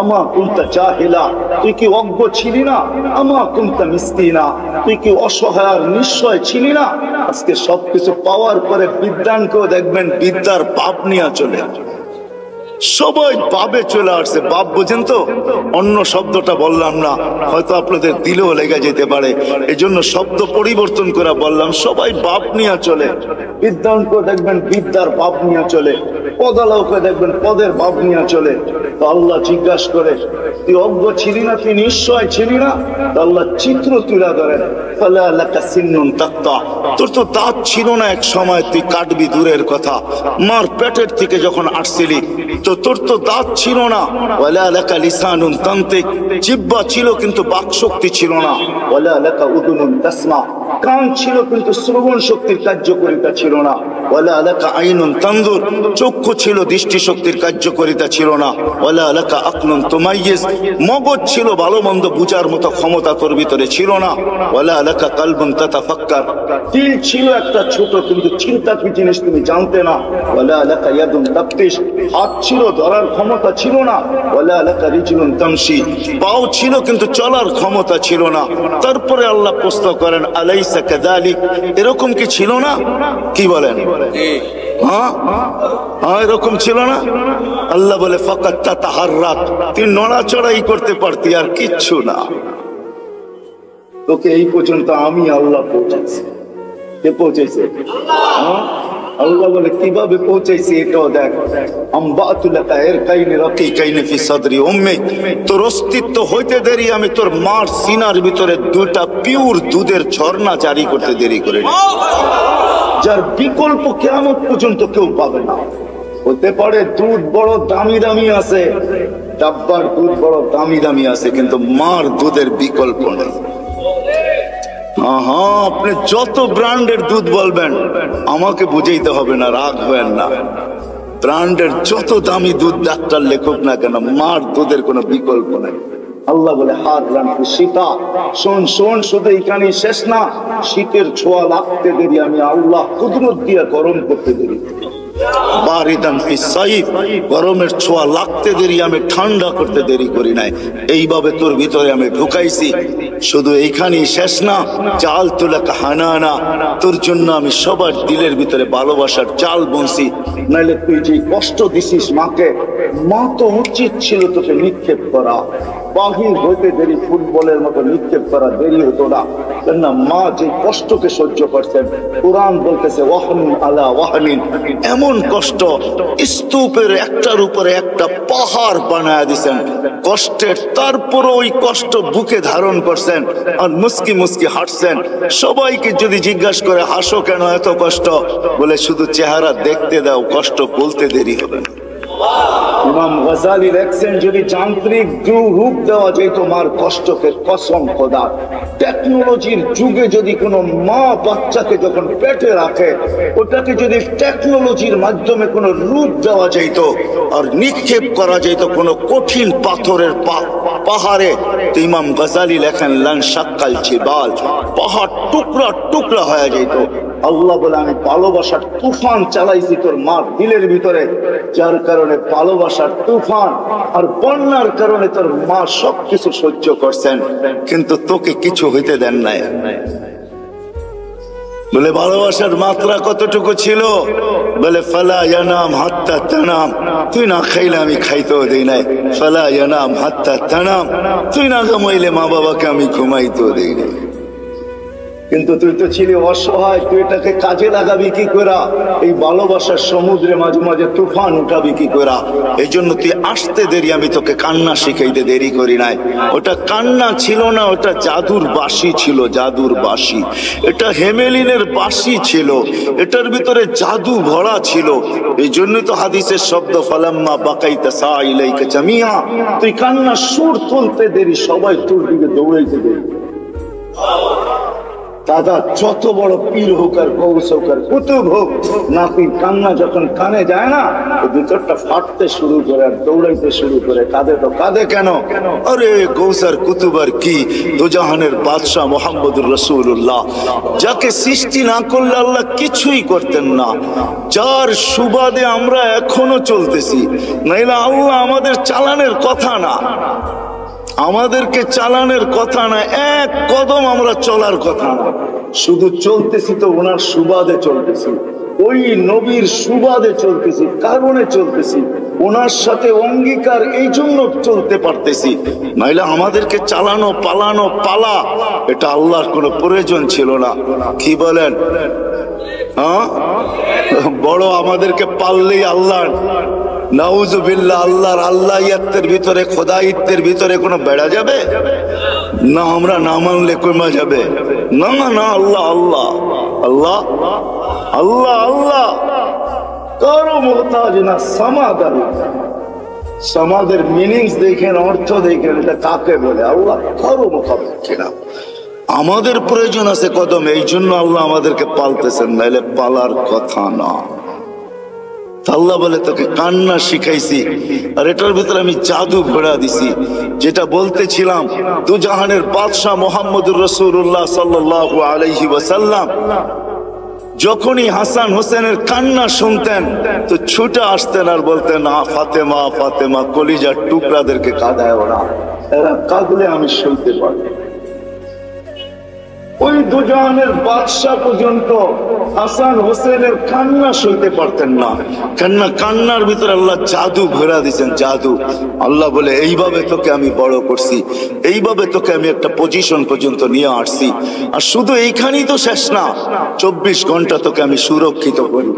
[SPEAKER 1] আমা কুনতা জাহিলা, তুই কি অজ্ঞ ছিলি না? আমা কুনতা মিসকিনা, তুই কি অসহায় আর নিঃস্বয় ছিলি না? আজকে সবকিছু পাওয়ার পরে বিদ্যানকেও দেখবেন বিদ্যার পাপ নিয়ে চলে, সবাই পাবে চলে আসছে। বাপ বোঝেন তো, অন্য শব্দটা বললাম না, হয়তো আপনাদের দিলেও লেগে যেতে পারে, এই জন্য শব্দ পরিবর্তন করে বললাম। সবাই বাপ নিয়ে চলে, বিদ্যানকেও দেখবেন বিদ্যার বাপ নিয়ে চলে, পদালাওকে দেখবেন পদের বাপ নিয়ে চলে। তো আল্লাহ জিজ্ঞাসা করে, তুই অজ্ঞ ছিলি না, তুই নিশ্চয় ছিলি না? আল্লাহ চিত্র তুলে ধরেন, তোর তো দাঁত ছিল না এক সময়, তুই কাটবি দূরের কথা, মার পেটের থেকে যখন আসছিলি তো তোর তো দাঁত ছিল না। ওয়ালা লাকা লিসানুন তানতিক, জিহ্বা ছিল কিন্তু বাক শক্তি ছিল না। ওয়ালা লাকা উদুনুন তাসমা, কান ছিল কিন্তু শ্রবণ শক্তির কার্যকারিতা ছিল না। ওয়ালা লাকা আইনুন তানজুর, চক্ষু ছিল দৃষ্টি শক্তির কার্যকারিতা ছিল না। ওয়ালা লাকা আকলুন তুমাইয়িজ, মগজ ছিল ভালো মন্দ বুঝার মতো ক্ষমতা তোর ভিতরে ছিল না। ওয়ালা লাকা কালবুন তাতাফাক্কার, দিল ছিল একটা ছোট কিন্তু চিন্তা কি জিনিস তুমি জানতে না। ওয়ালা লাকা ইয়াদুন তাবতিশ, হাত ছিল ধরার ক্ষমতা ছিল না। ওয়ালা লাকা রিজলুন তামশি, পাও ছিল কিন্তু চলার ক্ষমতা ছিল না। তারপরে আল্লাহ প্রশ্ন করেন, আলাইসা কাযালিক, এরকম কি ছিল না? কি বলেন? হ্যাঁ হ্যাঁ, এরকম ছিল না? আল্লাহ বলে, ফাকাত তাতাহাররাক, তুই নড়াচড়াই করতে পারতি, আর কিচ্ছু না। তোকে এই পর্যন্ত আমি আল্লাহ পৌঁছেছি। কে পৌঁছেছে? আল্লাহ বলে, কিভাবে পৌঁছাইছি এটাও দেখ। তোর অস্তিত্ব হইতে দেরি আমি তোর মার সিনার ভিতরে দুটা পিওর দুধের ঝর্ণা জারি করতে দেরি করে, যার বিকল্প কিয়ামত পর্যন্ত কেউ পাবে না। হতে পারে দুধ বড় দামি দামি আছে, ডাব্বার দুধ বড় দামি দামি আছে, কিন্তু মার দুধের বিকল্প নেই। হ্যাঁ, আপনি যত ব্র্যান্ডের দুধ বলবেন আমাকে বুঝাইতে হবে না, রাগ হবেন না। ব্র্যান্ডের যত দামি দুধ ডাক্তার লেখক না কেন, মার দুধের কোনো বিকল্প নেই। আল্লাহ বলে, হাত রাখি শীতা, শোন শোন, শুধু এখানে শেষ না, শীতের ছোঁয়া লাগতে দেরি আমি আল্লাহ কুদরত দিয়ে গরম করতে দেরি, বারিদান ফি সাইফ, গরমের ছোঁয়া লাগতে দেরি আমি ঠান্ডা করতে দেরি করি নাই। এইভাবে তোর ভিতরে আমি ঢুকাইছি। শুধু এইখানেই শেষ না, চাল তুলাকা হানানা, তোর জন্য আমি সবার দিলের ভিতরে ভালোবাসার চাল বনছি। নাইলে তুই যে কষ্ট দিছিস মাকে, মা তো উচিত ছিল তোকে নিক্ষেপ করা, বাহির হইতে দেরি ফুটবলের মতো নিক্ষেপ করা দেরি হতো না। কেননা মা যে কষ্টকে সহ্য করছেন, কোরআন বলতেছে ওয়াহনিন আলা ওয়াহনিন, এমন কষ্ট স্তূপের একটার উপরে একটা পাহাড় বানায় দিছেন কষ্টের, তারপর ওই কষ্ট বুকে ধারণ করছেন আর মুস্কি মুস্কি হাঁটছেন। সবাইকে যদি জিজ্ঞাসা করে হাসো কেন এত কষ্ট, বলে শুধু চেহারা দেখতে দাও, কষ্ট বলতে দেরি হবে না। ইমাম গাজালি লেখছেন, যদি যান্ত্রিক রূপ দেওয়া যেত মার কষ্টকে, কসম খোদা, টেকনোলজির যুগে যদি কোনো মা বাচ্চাকে যখন পেটে রাখে, ওটাকে যদি টেকনোলজির মাধ্যমে কোনো রূপ দেওয়া যেত আর নিক্ষেপ করা যেত কোনো কঠিন পাথরের পাহাড়ে, তো ইমাম গাজালি লেখেন, লান শাক্কাল জিবাল, পাহাড় টুকরা টুকরা হয়ে যেত। আল্লাহ বলে, আমি ভালোবাসার তুফান চালাইছি তোর মার দিলের ভিতরে, যার কারণে ভালোবাসার তুফান আর বন্যার কারণে তোর মা সবকিছু সহ্য করছেন, কিন্তু তোকে কিছু হইতে দেন নাই। বলে, ভালোবাসার মাত্রা কতটুকু ছিল? বলে, ফালা ইয়ানাম হাত্তা তানাম, তুই না খাইলে আমি খাইতেও দেই নাই। ফালা ইয়ানাম হাত্তা তানাম, তুই না ঘুমাইলে মা বাবাকে আমি ঘুমাইতেও দেই নাই। কিন্তু তুই তো ছিলি অসহায়, তুই এটাকে কাজে লাগাবি কি করা? এই ভালোবাসার সমুদ্রে মাঝে মাঝে তুফান উঠাবি কি করা? এই জন্য তুই আসতে দেরি, আমি তোকে কান্না শিখাইতে দেরি করি নাই। ওটা কান্না ছিল না, ওটা জাদুর বাঁশি ছিল, জাদুর বাঁশি। এটা হেমেলিনের বাঁশি ছিল, এটার ভিতরে জাদু ভরা ছিল। এই জন্যই তো হাদিসের শব্দ, ফালাম্মা বাকাইতা সাইলাইকা জামিয়া, তুই কান্না সুর তুলতে দেরি, সবাই তোর দিকে দৌড়াইতে দেরি। দাদা যত বড় পীর হোক আর গৌস হোক আর কুতুব হোক, নাতির কান্না যখন কানে যায় না, ভিতরটা ফাটতে শুরু করে আর দৌড়াইতে শুরু করে। কাঁদে তো কাঁদে কেন? আরে গৌস আর কুতুব আর কি, দুজাহানের বাদশাহ মুহাম্মদুর রাসূলুল্লাহ, যাকে সৃষ্টি না করলে আল্লাহ কিছুই করতেন না, যার সুবাদে আমরা এখনো চলতেছি। নাইলে আল্লাহ আমাদের চালানের কথা না, আমাদেরকে চালানের কথা না, এক কদম আমরা চলার কথা না, শুধু চলতেছি তো ওনার সুবাদে চলতেছি, ওই নবীর সুবাদে চলতেছি, কারণে চলতেছি, ওনার সাথে অঙ্গীকার, এই জন্য চলতে পারতেছি। নাইলে আমাদেরকে চালানো পালানো পালা, এটা আল্লাহর কোনো প্রয়োজন ছিল না। কি বলেন? হ্যাঁ, বড় আমাদেরকে পাললেই আল্লাহ, নাউজুবিল্লাহ, আল্লাহর আল্লাহিয়াতের ভিতরে, খোদাইত্বের ভিতরে কোনো বেড়া যাবে না? আমরা না মানলে কমা যাবে না? না, আল্লাহ আল্লাহ আল্লাহ আল্লাহ আল্লাহ, কারো মুহতাজ না। সমাদার, সমাদের মিনিংস দেখেন, অর্থ দেখেন, এটা কাকে বলে? আল্লাহ কারো মুখাপেক্ষ না। আমাদের প্রয়োজন আছে কদম, এই জন্য আল্লাহ আমাদেরকে পালতেছেন, নাইলে পালার কথা না। আল্লাহ বলে তোকে কান্না শিখাইছি, আর এটার ভিতরে আমি জাদু ঘোড়া দিছি। যেটা বলতেছিলাম, দুজাহানের বাদশাহ মুহাম্মদুর রাসূলুল্লাহ সাল্লাল্লাহু আলাইহি ওয়াসাল্লাম যখনই হাসান হোসেনের কান্না শুনতেন তো ছুটে আসতেন আর বলতেন, ফাতেমা ফাতেমা, কলিজার টুকরাদেরকে কাঁদায় ওরা, এরা কাঁদলে আমি শুনতে পারি। ওই দুজাহানের বাদশাহ পর্যন্ত হাসান হোসেনের কান্না সইতে পারতেন না। কান্নার ভিতরে আল্লাহ জাদু ঘোরা দিয়েছেন, জাদু। আল্লাহ বলে, এইভাবে তোকে আমি বড় করছি, এইভাবে তোকে আমি একটা পজিশন পর্যন্ত নিয়ে আসছি। আর শুধু এইখানেই তো শেষ না, 24 ঘন্টা তোকে আমি সুরক্ষিত করি।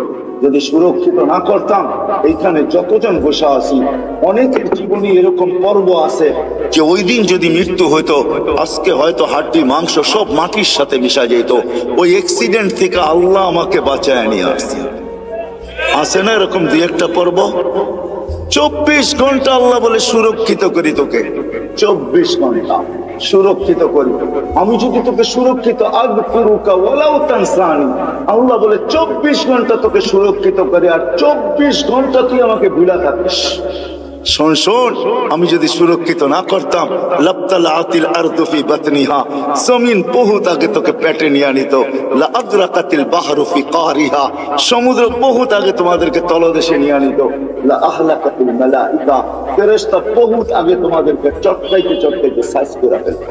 [SPEAKER 1] যদি সুরক্ষিত না করতাম, এইখানে যতজন বসে আছি, অনেকের জীবনে এরকম পর্ব আছে যে ওই দিন যদি মৃত্যু হইতো, আজকে হয়তো হাড্ডি মাংস সব মাটির সাথে মিশা যেত। ওই অ্যাক্সিডেন্ট থেকে আল্লাহ আমাকে বাঁচায় নিয়ে আসছে। আছে না এরকম দুই একটা পর্ব? 24 ঘন্টা আল্লাহ বলে সুরক্ষিত করি তোকে, 24 ঘন্টা সুরক্ষিত করি। আমি যদি তোকে সুরক্ষিত আল্লাহ বলে 24 ঘন্টা তোকে সুরক্ষিত করে, আর 24 ঘন্টা তুই আমাকে ভুলা থাকিস। শোন শোন, আমি যদি সুরক্ষিত না করতাম, লাবতালাতিল আরদু ফি বাতনিহা, জমিন বহুত আগে তোকে পেটে নিয়ে আনিত। লা আদরাকাতিল বাহরু ফি কারিহা, সমুদ্র বহুত আগে তোমাদেরকে তলদেশে নিয়ে আনিত। লা আহলাকাতিল মালাইকা, ফেরেশতা বহুত আগে তোমাদেরকে চটকাইতে চটকাইতে সাইজ করে ফেলতো।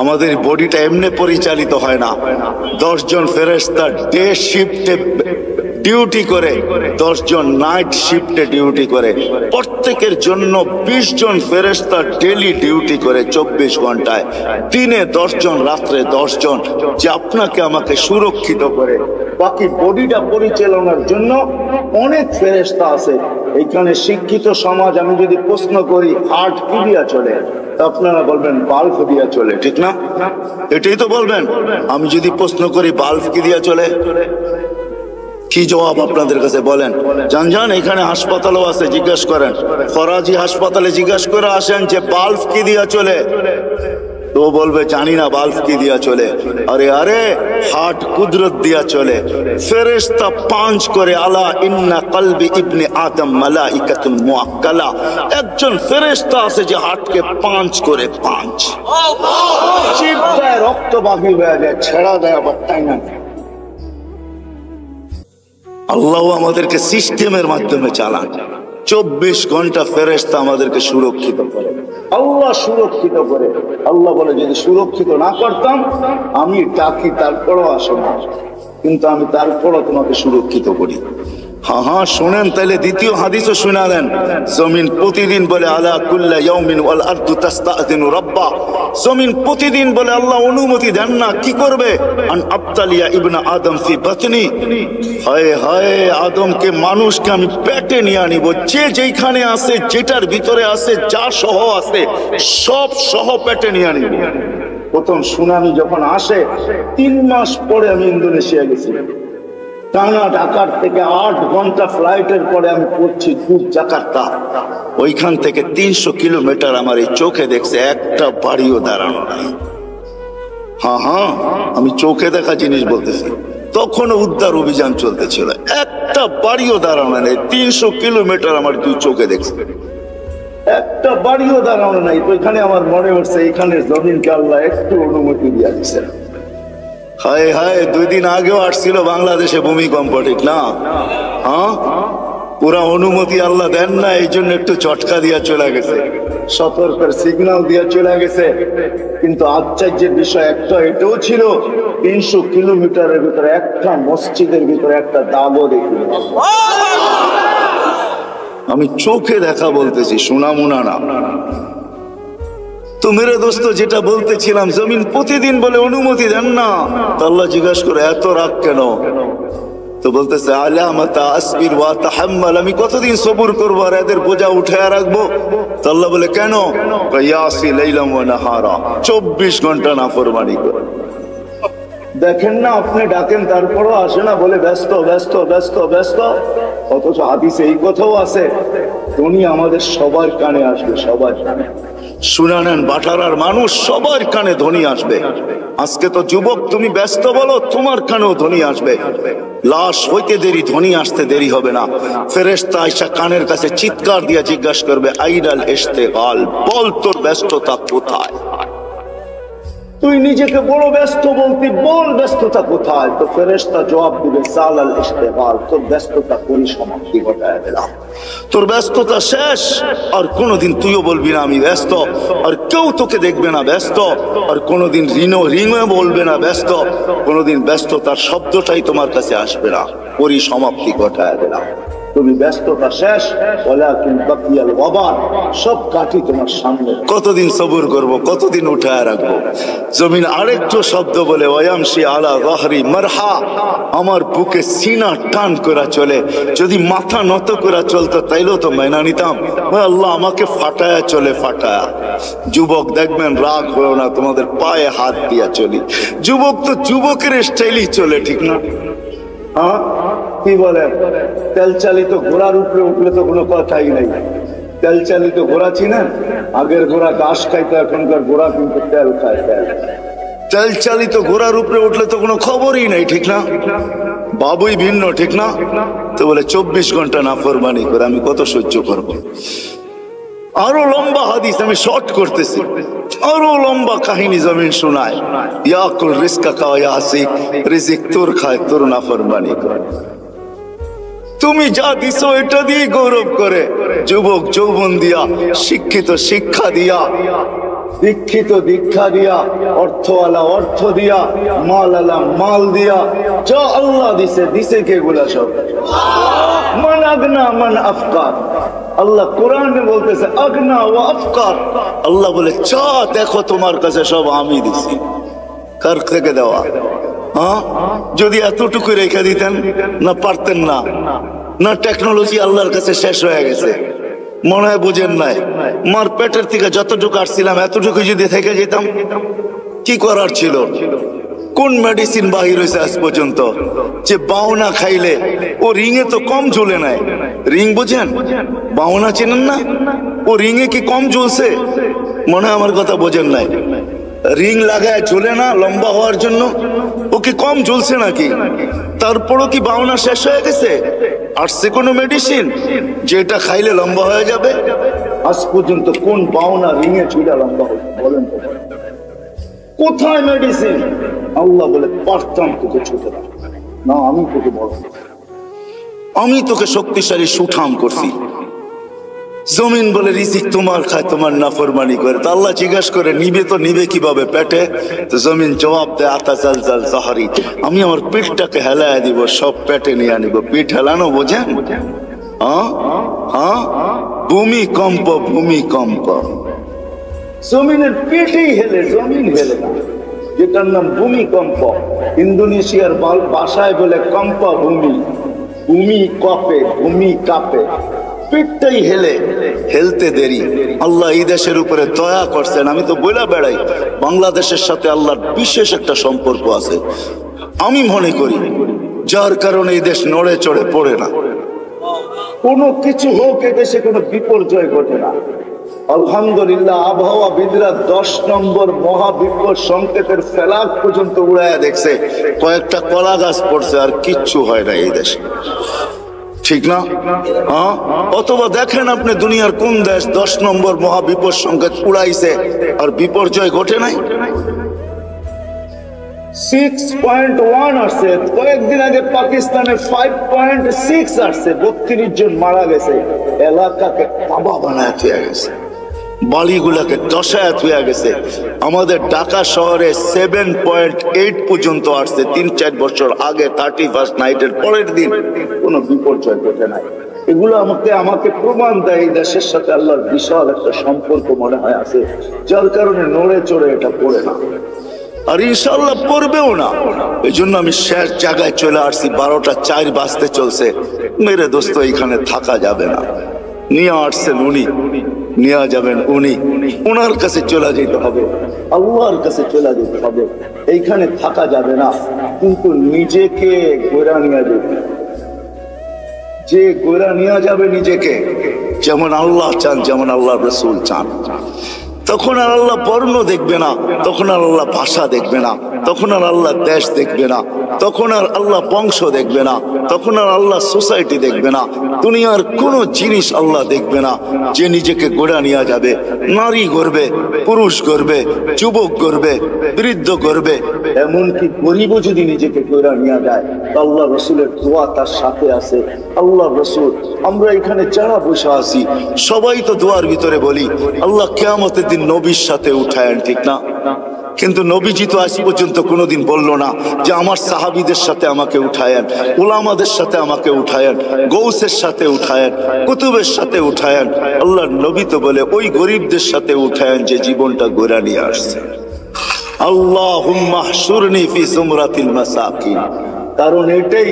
[SPEAKER 1] আমাদের বডিটা এমনি পরিচালিত হয় না। 10 জন ফেরেশতা ডে শিফটে ডিউটি করে, 10 জন নাইট শিফটে ডিউটি করে। প্রত্যেকের জন্য 20 জন ফেরেশতা ডেইলি ডিউটি করে 24 ঘন্টায়। দিনে 10 জন, রাত্রে 10 জন, যে আপনাকে আমাকে সুরক্ষিত করে। বাকি বডিটা পরিচালনার জন্য অনেক ফেরেশতা আছে। এখানে শিক্ষিত সমাজ, আমি যদি প্রশ্ন করি হার্ট কি দিয়া চলে, আপনারা বলবেন বাল্ব দিয়া চলে, ঠিক না? এটাই তো বলবেন। আমি যদি প্রশ্ন করি বাল্ব কি দিয়া চলে, কি জবাব আপনাদের কাছে বলেন? জান এখানে হাসপাতালও আছে, জিজ্ঞাসা করেন। ফরাজি হাসপাতালে জিজ্ঞাসা করে আসেন যে বাল্ব কি দিয়া চলে, তো বলবে জানি না বাল্ব কি দিয়া চলে। আরে আরে, হার্ট কুদরত দিয়া চলে। ফেরেশতা 5 করে, আলা ইন্না কলবি ইবনে আদম মালাইকাতুন মুআক্কালা। একজন ফেরেশতা আছে যে হার্টকে 5 করে, 5 চিপটায় রক্ত বাকি হয়ে যায়, ছেড়া দেয় আবার তাই না। আল্লাহ আমাদেরকে সিস্টেমের মাধ্যমে চালান। 24 ঘন্টা ফেরেশতা আমাদেরকে সুরক্ষিত করে, আল্লাহ সুরক্ষিত করে। আল্লাহ বলে, যদি সুরক্ষিত না করতাম, আমি ডাকি তারপরও আসো না, কিন্তু আমি তারপরও তোমাকে সুরক্ষিত করি। হ্যাঁ হ্যাঁ, শোনেন তাহলে দ্বিতীয় হাদিসও শোনা দেন। জমিন প্রতিদিন বলে, আলা কুল্লা ইয়াউমিন ওয়াল আরদু তাস্তাযিনু রাব্বা। জমিন প্রতিদিন বলে, আল্লাহ অনুমতি দেন না, কি করবে? আন আবতালিয়া ইবনা আদম ফি বাতনি, হায় হায়, আদমকে, মানুষকে আমি পেটে নিয়ে আনিব। যে যেখানে আছে, যেটার ভিতরে আছে, যা সহ আছে, সব সহ পেটে নিয়ে আনিব। প্রথম সুনামি যখন আসে, 3 মাস পরে আমি ইন্দোনেশিয়া গেছি। টানা ঢাকার থেকে 8 ঘন্টা ফ্লাইটের পরে আমি পড়ছি জাকার্তা। ওইখান থেকে 300 কিলোমিটার আমার এই চোখে দেখছে, একটা বাড়িও দাঁড়ানো নাই। হ্যাঁ হ্যাঁ, আমি চোখে দেখা জিনিস বলতেছি। তখনও উদ্ধার অভিযান চলতেছিল, একটা বাড়িও দাঁড়ানো নেই। 300 কিলোমিটার আমার তুই চোখে দেখছি, একটা বাড়িও দাঁড়ানো নাই। তো এখানে আমার মনে হচ্ছে এখানের জমিনকে আল্লাহ একটু অনুমতি দিয়ে দিচ্ছে। হায় হায়, 2 দিন আগেও আসছিল বাংলাদেশে ভূমিকম্প, ঠিক না? হ্যাঁ, পুরা অনুমতি আল্লাহ দেন না, এই জন্য একটু চটকা দিয়া চলে গেছে, সতর্কের সিগন্যাল দিয়া চলে গেছে। কিন্তু আশ্চর্যের বিষয় একটা এটাও ছিল, 300 কিলোমিটারের ভিতরে একটা মসজিদের ভিতরে একটা দাগও দেখি। আমি চোখে দেখা বলতেছি, শোনা মুনা না। তো মেরে দোস্ত, যেটা বলতেছিলাম, জমিন প্রতিদিন বলে অনুমতি দেন না। তো আল্লাহ জিজ্ঞাসা করে এত রাগ কেন? তো বলতেছে আলামাতা আসবির ওয়া তাহাম্মাল, আমি কতদিন সবুর করবো আর এদের বোঝা উঠায় রাখবো? তো আল্লাহ বলে কেন? ইয়াসি লাইলাম ওয়া নাহারা, 24 ঘন্টা নাফরমানি করে। দেখেন না, আপনি ডাকেন তারপরও আসে না, বলে ব্যস্ত ব্যস্ত ব্যস্ত ব্যস্ত। অথচ হাদিসে এই কথাও আছে, উনি আমাদের সবার কানে আসবে, সবার কানে। শুনে নেন, বাটারার মানুষ সবার কানে ধ্বনি আসবে। আজকে তো যুবক তুমি ব্যস্ত বলো, তোমার কানেও ধ্বনি আসবে। লাশ হইতে দেরি, ধ্বনি আসতে দেরি হবে না। ফেরেশতা আয়েশা কানের কাছে চিৎকার দিয়ে জিজ্ঞাসা করবে, আইনাল ইশতিগাল, বল তোর ব্যস্ততা কোথায়? তুই নিজেকে বড় ব্যস্ত বলতি, বল ব্যস্ততা কোথায়? তো ফেরেশতা জবাব দিবে, সালাল ইশতিগাল, তোর ব্যস্ততা পরিসমাপ্তি ঘটায় দিলাম। তোর ব্যস্ততা শেষ, আর কোনোদিন তুইও বলবি না আমি ব্যস্ত, আর কেউ তোকে দেখবে না ব্যস্ত, আর কোনোদিন রিংও বলবে না ব্যস্ত, কোনোদিন ব্যস্ততার শব্দটাই তোমার কাছে আসবে না। পরিসমাপ্তি ঘটায় দিলাম, তুমি ব্যস্ততা শেষ। ওয়ালাকিন বাকিয়াল ওয়াবাল, সব কাটি তোমার সামনে। কতদিন সবুর করব, কতদিন উঠায় রাখবো? জমিন আরেকটু শব্দ বলে, ওয়ামশি আলা যাহরি মারহা, আমার বুকে সিনা টান করে চলে। যদি মাথা নত করে চলতো তাইলেও তো মেনে নিতাম। আল্লাহ আমাকে ফাটায়া চলে, ফাটায়া। যুবক দেখবেন, রাগ হলো না, তোমাদের পায়ে হাত দিয়া চলি। যুবক তো যুবকের স্টাইলই চলে, ঠিক না? কি বলে, তেল চালিত ঘোড়ার উপরে উঠলে তো কোনো কথাই নাই। তেল চালিত ঘোড়া চিনেন? আগের ঘোড়া ঘাস খাইতো, এখনকার ঘোড়া কিন্তু তেল খায়। তেল চালিত ঘোড়ার উপরে উঠলে তো কোনো খবরই নাই, ঠিক না? বাবুই ভিন্ন, ঠিক না? তো বলে 24 ঘন্টা নাফরমানি করে আমি কত সহ্য করবো? আরো লম্বা হাদিস, আমি শর্ট করতেছি, আরো লম্বা কাহিনী জমিন শোনায়। ইয়াকুল রিজকা কা ইয়াসিক, রিজিক তোর খায়, তোর নাফরমানি করে। তুমি যা দিছো এটা দিয়ে গৌরব করে। যুবক যৌবন দিয়া, শিক্ষিত শিক্ষা দিয়া, দীক্ষিত দীক্ষা দিয়া, অর্থওয়ালা অর্থ দিয়া, মালওয়ালা মাল দিয়া, যা আল্লাহ দিছে, দিছে কে গুলা সব? মান আগনা মান আফকার। আল্লাহ কোরআনে বলতেছে আগনা ওয়া আফকার। আল্লাহ বলে চা দেখো তোমার কাছে সব আমি দিছি। কার থেকে দেওয়া? হ্যাঁ, যদি এতটুকু রেখে দিতেন না, পারতেন না। না টেকনোলজি আল্লাহর কাছে শেষ হয়ে গেছে, মনে হয় বুঝেন নাই। মার পেটের থেকে যতটুকু আসছিলাম এতটুকু যদি থেকে যেতাম, কি করার ছিল? কোন মেডিসিন বাহির হয়েছে আজ পর্যন্ত যে বাউনা খাইলে ও রিঙে তো কম ঝুলে নাই? রিং বুঝেন? বাউনা চেনেন না? ও রিঙে কি কম ঝুলছে? মনে হয় আমার কথা বোঝেন নাই। রিং লাগায় ঝুলে না লম্বা হওয়ার জন্য, ও কি কম ঝুলছে নাকি? তারপরও কি বাউনা শেষ হয়ে গেছে? আসছে কোনো মেডিসিন যেটা খাইলে লম্বা হয়ে যাবে? আজ পর্যন্ত কোন বাউনা রিঙে ঝুলে লম্বা হবে বলেন? কোথায় মেডিসিন? আল্লাহ বলে পারতাম তোকে ছোট না, আমি তোকে বড়, আমি তোকে শক্তিশালী সুঠাম করছি। জমিন বলে রিজিক তোমার খায়, তোমার নাফরমানি করে। তো আল্লাহ জিজ্ঞাসা করে নিবে তো নিবে কিভাবে পেটে? তো জমিন জবাব দেয় আতা জাল জাল জাহারি, আমি আমার পিঠটাকে হেলায় দিব, সব পেটে নিয়ে আনিব। পিঠ হেলানো বোঝেন? হ্যাঁ, ভূমিকম্প, ভূমিকম্প। জমিনের পেটেই হেলে, জমিন হেলে না, যেটার নাম ভূমিকম্প। ইন্দোনেশিয়ার ভাষায় বলে কম্পা ভূমি, ভূমি কপে, ভূমি কাঁপে, পেটটাই হেলে। হেলতে দেরি। আল্লাহ এই দেশের উপরে দয়া করছেন। আমি তো বইলা বেড়াই, বাংলাদেশের সাথে আল্লাহর বিশেষ একটা সম্পর্ক আছে আমি মনে করি, যার কারণে এই দেশ নড়ে চড়ে পড়ে না। কোনো কিছু হোক, এ দেশে কোনো বিপর্যয় ঘটে না। আলহামদুলিল্লাহ আবহাওয়াবিদরা 10 নম্বর মহাবিপদ সংকেতের ফেলাক পর্যন্ত উড়াইয়া দেখছে, কয়েকটা কলা গাছ পড়ছে, আর কিচ্ছু হয় না এই দেশে, ঠিক না? হ্যাঁ, অথবা দেখেন আপনি দুনিয়ার কোন দেশ 10 নম্বর মহাবিপদ সংকেত উড়াইছে আর বিপর্যয় ঘটে নাই? 6.1 আসছে, কয়েকদিন আগে পাকিস্তানে 5.6 আসছে, 32 জন মারা গেছে, এলাকাকে তাবা বানায় থুয়ে গেছে, বাড়িগুলাকে দশায় থুয়ে গেছে। আমাদের ঢাকা শহরে 7.8 পর্যন্ত আসছে 3-4 বছর আগে, 31st নাইটের পরের দিন কোনো বিপর্যয় ঘটে নাই। এগুলো আমাকে প্রমাণ দেয় এই দেশের সাথে আল্লাহর বিশাল একটা সম্পর্ক মনে হয় আছে, যার কারণে নড়ে চড়ে এটা পড়ে না, আর ইনশাল্লাহ পড়বেও না। এই জন্য আমি শেষ জায়গায় চলে আসছি, 12টা 4 বাজতে চলছে। মেরে দোস্ত, এখানে থাকা যাবে না। নিয়ে আসছেন উনি, নিয়ে যাবেন উনি, ওনার কাছে চলে যেতে হবে, আল্লাহর কাছে চলে যেতে হবে। এইখানে থাকা যাবে না, কিন্তু নিজেকে গোড়া নিয়ে যাবে। যে গোড়া নিয়ে যাবে নিজেকে, যেমন আল্লাহ চান, যেমন আল্লাহ রসুল চান, তখন আর আল্লাহ বর্ণ দেখবে না, তখন আর আল্লাহ ভাষা দেখবে না, তখন আর আল্লাহ দেশ দেখবে না, তখন আর আল্লাহ বংশ দেখবে না, তখন আর আল্লাহ সোসাইটি দেখবে না, দুনিয়ার কোনো জিনিস আল্লাহ দেখবে না। যে নিজেকে গোড়া নিয়ে যাবে, নারী গড়বে, পুরুষ গড়বে, যুবক গড়বে, বৃদ্ধ গড়বে, এমনকি গরিবও যদি নিজেকে গোড়া নিয়ে যায়, আল্লাহ রসুলের দোয়া তার সাথে আছে। আল্লাহ রসুল, আমরা এখানে যারা বসে আছি সবাই তো দোয়ার ভিতরে বলি আল্লাহ কিয়ামতের দিন নবীর সাথে উঠায়েন, ঠিক না? কিন্তু নবীজি তো আজ পর্যন্ত কোনোদিন বললো না যে আমার সাহাবীদের সাথে আমাকে উঠায়েন, উলামাদের সাথে আমাকে উঠায়েন, গৌসের সাথে উঠায়েন, কুতুবের সাথে উঠায়েন। আল্লাহর নবী তো বলে ওই গরিবদের সাথে উঠায়েন যে জীবনটা গোড়া নিয়ে আসছে। আল্লাহুম্মা হশুরনি ফি সুমরাতিল মাসাকিন, কারণ এটাই,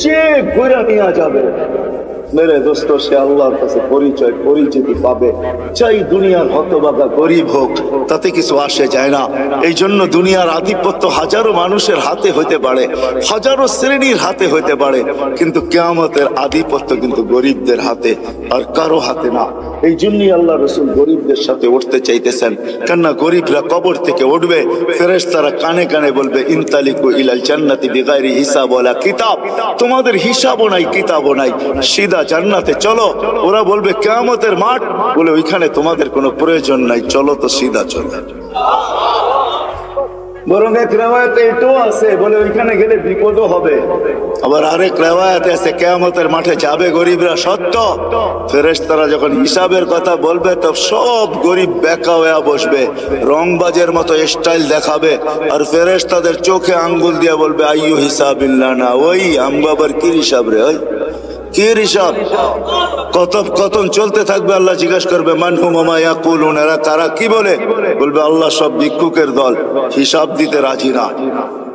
[SPEAKER 1] যে গোড়া নিয়ে যাবে মেরে দোস্ত, সে আল্লাহর কাছে পরিচিতি পাবে। চাই দুনিয়ার হতভাগা গরিব হোক, তাতে কিছু আসে যায় না। এই জন্য দুনিয়ার আধিপত্য হাজারো মানুষের হাতে হইতে পারে, হাজারো শ্রেণীর হাতে হইতে পারে, কিন্তু কিয়ামতের আধিপত্য কিন্তু গরিবদের হাতে, আর কারো হাতে না। এই জন্যই আল্লাহ রসুল গরিবদের সাথে উঠতে চাইতেছেন, কেননা গরিবরা কবর থেকে উঠবে, ফেরেশতারা কানে কানে বলবে ইনতালিকু ইলাল জান্নাতি বিগাইরি হিসাব ওয়ালা কিতাব, তোমাদের হিসাবও নাই, কিতাবও নাই, সিধা জান্নাতে চলো। ওরা বলবে কিয়ামতের মাঠ, বলে ওইখানে তোমাদের কোনো প্রয়োজন নাই, চলো তো সিধা চলো। বরং এক রিওয়ায়াতে এটাও আছে, বলে ওইখানে গেলে বিপদও হবে। আবার আরেক রিওয়ায়াতে আছে কিয়ামতের মাঠে যাবে গরিবরা, সত্য। ফেরেশতারা যখন হিসাবের কথা বলবে, তো সব গরিব বেকা হয়ে বসবে, রংবাজের মতো স্টাইল দেখাবে, আর ফেরেশতাদের চোখে আঙ্গুল দিয়ে বলবে আইয়ু হিসাবিল্লাহ না, ওই আমবাবার কি হিসাব রে, ওই কি হিসাব? কথন চলতে থাকবে, আল্লাহ জিজ্ঞাসা করবে মানহুম ওমা ইয়াকুলুন, এরা কারা, কি বলে? বলবে আল্লাহ সব ভিক্ষুকের দল, হিসাব দিতে রাজি না।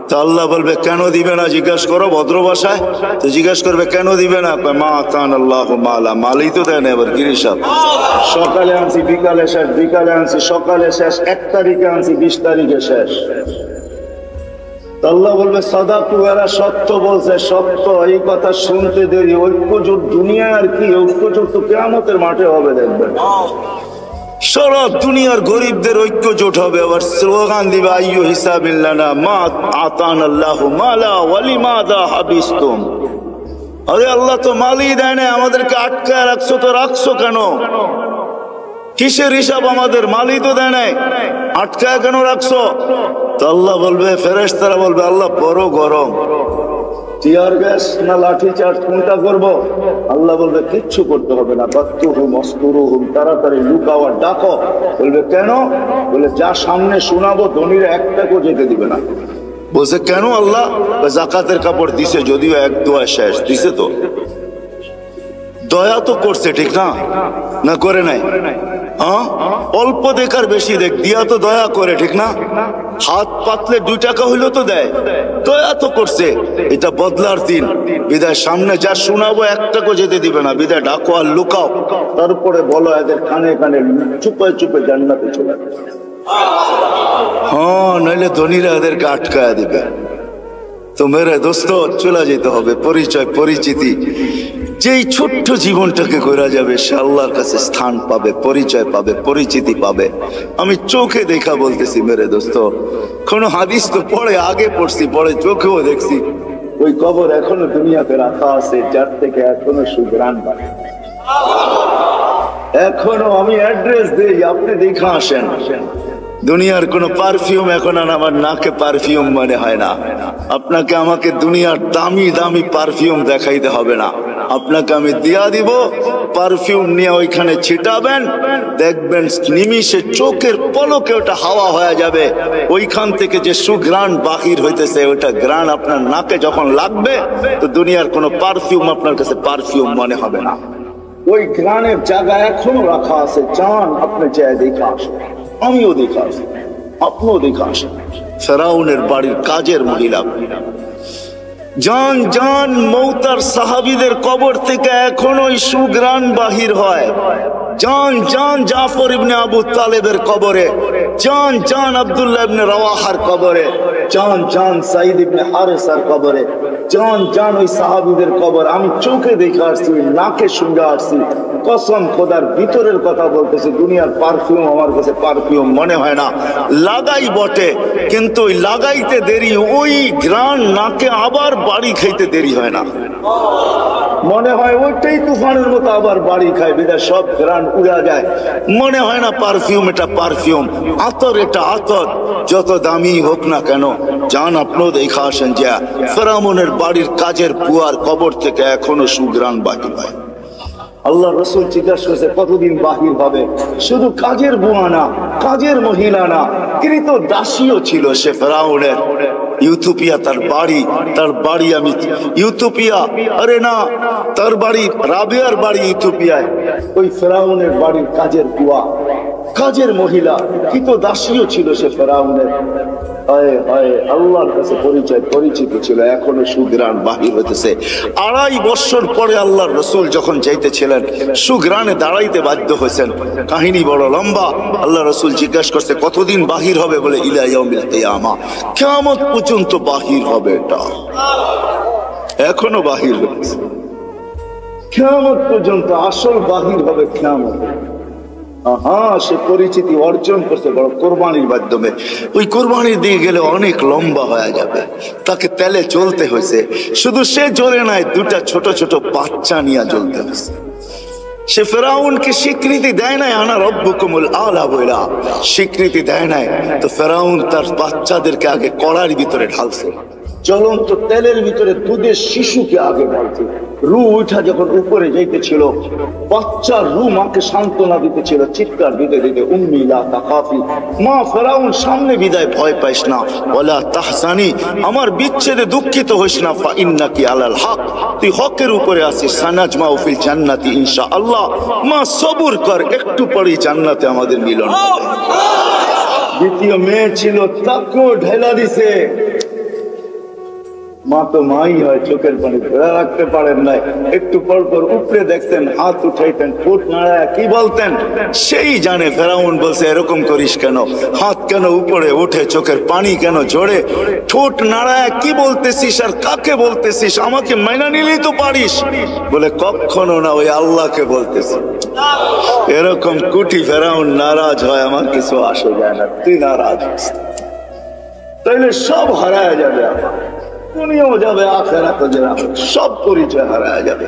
[SPEAKER 1] তো আল্লাহ বলবে কেন দিবে না, জিজ্ঞাসা করো ভদ্র ভাষায়। তো জিজ্ঞাসা করবে কেন দিবে না, মা কান আল্লাহ মালা, মালই তো দেয় না, এবার কি হিসাব? সকালে আনছি বিকালে শেষ, বিকালে আনছি সকালে শেষ, 1 তারিখে আনছি 20 তারিখে শেষ। আল্লাহ বলবে সাদাকু, এরা সত্য বলছে, সত্য। এই কথা শুনতে দেরি, ঐক্যজোট দুনিয়া আর কি, ঐক্যজোট তো কিয়ামতের মাঠে হবে, দেখবেন সারা দুনিয়ার গরিবদের ঐক্যজোট হবে। আবার স্লোগান দিবে আইয়ু হিসাবিল্লানা মা আতানাল্লাহু মালা ওয়ালিমাদা হাবিসতুম, আরে আল্লাহ তো মালই দেয় না, আমাদেরকে আটকায় রাখছো, তো রাখছো কেন? কিসের হিসাব আমাদের? মালই তো দেয় নাই, আটকায় কেন রাখছো? তো আল্লাহ বলবে, ফেরেশতারা বলবে আল্লাহ বড় গরম, টিয়ার গ্যাস না লাঠি চার্জ কোনটা করবো? আল্লাহ বলবে কিচ্ছু করতে হবে না, বাত্তুহুম অস্তুরুহুম, তাড়াতাড়ি লুকাও আর ডাকো। বলবে কেন? বলে যা সামনে শোনাবো ধনীরা একটাকেও যেতে দিবে না। বলছে কেন আল্লাহ? জাকাতের কাপড় দিছে, যদিও 1 দোয়া শেষ দিছে, তো দয়া তো করছে, ঠিক না? না করে নাই? হ্যাঁ, অল্প দেখার বেশি দেখ, দিয়া তো দয়া করে, ঠিক না? হাত পাতলে 2 টাকা হইলো তো দেয়, দয়া তো করছে। এটা বদলার দিন, বিদায় সামনে যা শোনাবো একটাকেও যেতে দিবে না, বিদায় ডাকো আর লুকাও, তারপরে বলো এদের কানে কানে চুপে চুপে জান্নাতে চলে যাবে। হ্যাঁ, নইলে ধনীরা এদেরকে আটকায় দিবে। তো মেরে দোস্ত, চলে যেতে হবে, পরিচয় পরিচিতি যে এই ছোট্ট জীবনটাকে করা যাবে সে আল্লাহর কাছে স্থান পাবে, পরিচয় পাবে, পরিচিতি পাবে। আমি চোখে দেখা বলতেছি মেরে দোস্ত, কোন হাদিস তো পড়ে আগে পড়ছি, পরে চোখেও দেখছি, ওই কবর এখনো দুনিয়াতে রাখা আছে, যার থেকে এখনো সুঘ্রাণ পায়। এখনো আমি অ্যাড্রেস দেই, আপনি দেখা আসেন। দুনিয়ার কোন পারফিউম এখন আর আমার নাকে পারফিউম মনে হয় না। আপনাকে আমাকে দুনিয়ার দামি দামি পারফিউম দেখাইতে হবে না, আপনাকে আমি দিয়া দিব, পারফিউম নিয়ে ওইখানে ছিটাবেন, দেখবেন নিমিষে চোখের পলকে ওটা হাওয়া হয়ে যাবে। ওইখান থেকে যে সুঘ্রাণ বাহির হইতেছে, ওইটা ঘ্রাণ আপনার নাকে যখন লাগবে, তো দুনিয়ার কোন পারফিউম আপনার কাছে পারফিউম মনে হবে না। ওই ঘ্রাণের জায়গা এখনো রাখা আছে, চান আপনি চাই দেখা আসেন, আমিও দেখা আসি, আপনিও দেখা আসেন। ফেরাউনের বাড়ির কাজের মহিলা, জান জান মৌতার সাহাবীদের কবর থেকে এখনো সুঘ্রাণ বাহির হয়। জান জান জাফর ইবনে আবু তালেবের কবরে, জান জান আব্দুল্লাহ ইবনে রাওয়াহার কবরে, জান জান সাইদ ইবনে হারেসার কবরে, জান জান ওই সাহাবীদের কবর আমি চোখে দেখে আসছি, নাকে শুনে আসছি। কসম খোদার, ভিতরের কথা বলতেছে, দুনিয়ার পারফিউম আমার কাছে পারফিউম মনে হয় না। লাগাই বটে, কিন্তু ওই লাগাইতে দেরি, ওই ঘ্রাণ নাকে আবার বাড়ি খাইতে দেরি হয় না। মনে হয় ওইটাই তুফানের মতো আবার বাড়ি খায়, বিদায় সব ঘ্রাণ উড়া যায়। মনে হয় না পারফিউম এটা পারফিউম, আতর এটা আতর। যত দামি হোক না কেন, জান আপনিও দেখা আসেন যে ফেরাউনের বাড়ির কাজের বুয়ার কবর থেকে এখনো সুঘ্রাণ বাকি পায়। আল্লাহ রসুল জিজ্ঞাসা করছে কতদিন বাহির হবে? শুধু কাজের বুয়া না, কাজের মহিলা না, তিনি তো দাসীও ছিল সে ফেরাউনের। ইউথোপিয়া তার বাড়ি আমি ইউথোপিয়া, আরে না, তার বাড়ি রাবিয়ার বাড়ি ইউথোপিয়ায়। ওই ফেরাউনের বাড়ির কাজের বুয়া, কাজের মহিলা, কি তো দাসীও ছিল সে ফেরাউনের। আল্লাহর কাছে পরিচিত ছিল, এখনো সুঘ্রাণ বাহির হইতেছে। 2.5 বছর পরে আল্লাহর রসুল যখন যাইতেছিলেন, সুঘ্রাণে দাঁড়াইতে বাধ্য হয়েছেন। কাহিনী বড় লম্বা। আল্লাহ রসুল জিজ্ঞাসা করছে কতদিন বাহির হবে? বলে ইলা ইয়াউমিল কিয়ামা, কিয়ামত পর্যন্ত বাহির হবে। এটা এখনো বাহির হচ্ছে, কিয়ামত পর্যন্ত আসল বাহির হবে কিয়ামত। সে পরিচিতি অর্জন করছে বড় কোরবানির মাধ্যমে। ওই কোরবানির দিয়ে গেলে অনেক লম্বা হয়ে যাবে, তাকে তেলে জ্বলতে হয়েছে। শুধু সে জ্বলে নাই, 2টা ছোট ছোট বাচ্চা নিয়ে জ্বলতে হয়েছে। সে ফেরাউনকে স্বীকৃতি দেয় নাই, আনা রব্বুকুমুল আলা বইলা স্বীকৃতি দেয় নাই। তো ফেরাউন তার বাচ্চাদেরকে আগে কড়ার ভিতরে ঢালছে, জ্বলন্ত তেলের ভিতরে দুধের শিশুকে আগে ঢালছে। রু উঠা যখন উপরে যাইতেছিল, বাচ্চার রু মাকে সান্ত্বনা দিতেছিল, চিৎকার দিতে দিতে, উম্মি লা তাখাফি, মা ফেরাউন সামনে বিদায়, ভয় পাইস না, ওয়ালা তাহজানি, আমার বিচ্ছেদে দুঃখিত হইস না, ফা ইন্নাকি আলাল হক, তুই হকের উপরে আছিস, সানাজমাউ ফিল জান্নাতি ইনশাআল্লাহ, মা সবুর কর, একটু পরেই জান্নাতে আমাদের মিলন হবে। দ্বিতীয় মেয়ে ছিল, তাকেও ঢেলা দিছে। মা তো মাই হয়, চোখের পানি ধরে রাখতে পারেন নাই, একটু পর পর উপরে দেখতেন, হাত উঠাইতেন, ঠোঁট নাড়ায় কি বলতেন সেই জানে। ফেরাউন বলছে এরকম করিস কেন, হাত কেন উপরে ওঠে, চোখের পানি কেন ঝরে, ঠোঁট নাড়ায় কি বলতেছিস আর কাকে বলতেছিস, আমাকে মাইনা নিলেই তো পারিস। বলে কখনো না, ওই আল্লাহকে বলতেছি। এরকম কুটি ফেরাউন নারাজ হয়, আমার কিছু আসে যায় না, তুই নারাজ হস, তাইলে সব হারায় যাবে, আমার দুনিয়াও যাবে, আখেরাতও যাবে, সব পরিচয় হারায় যাবে।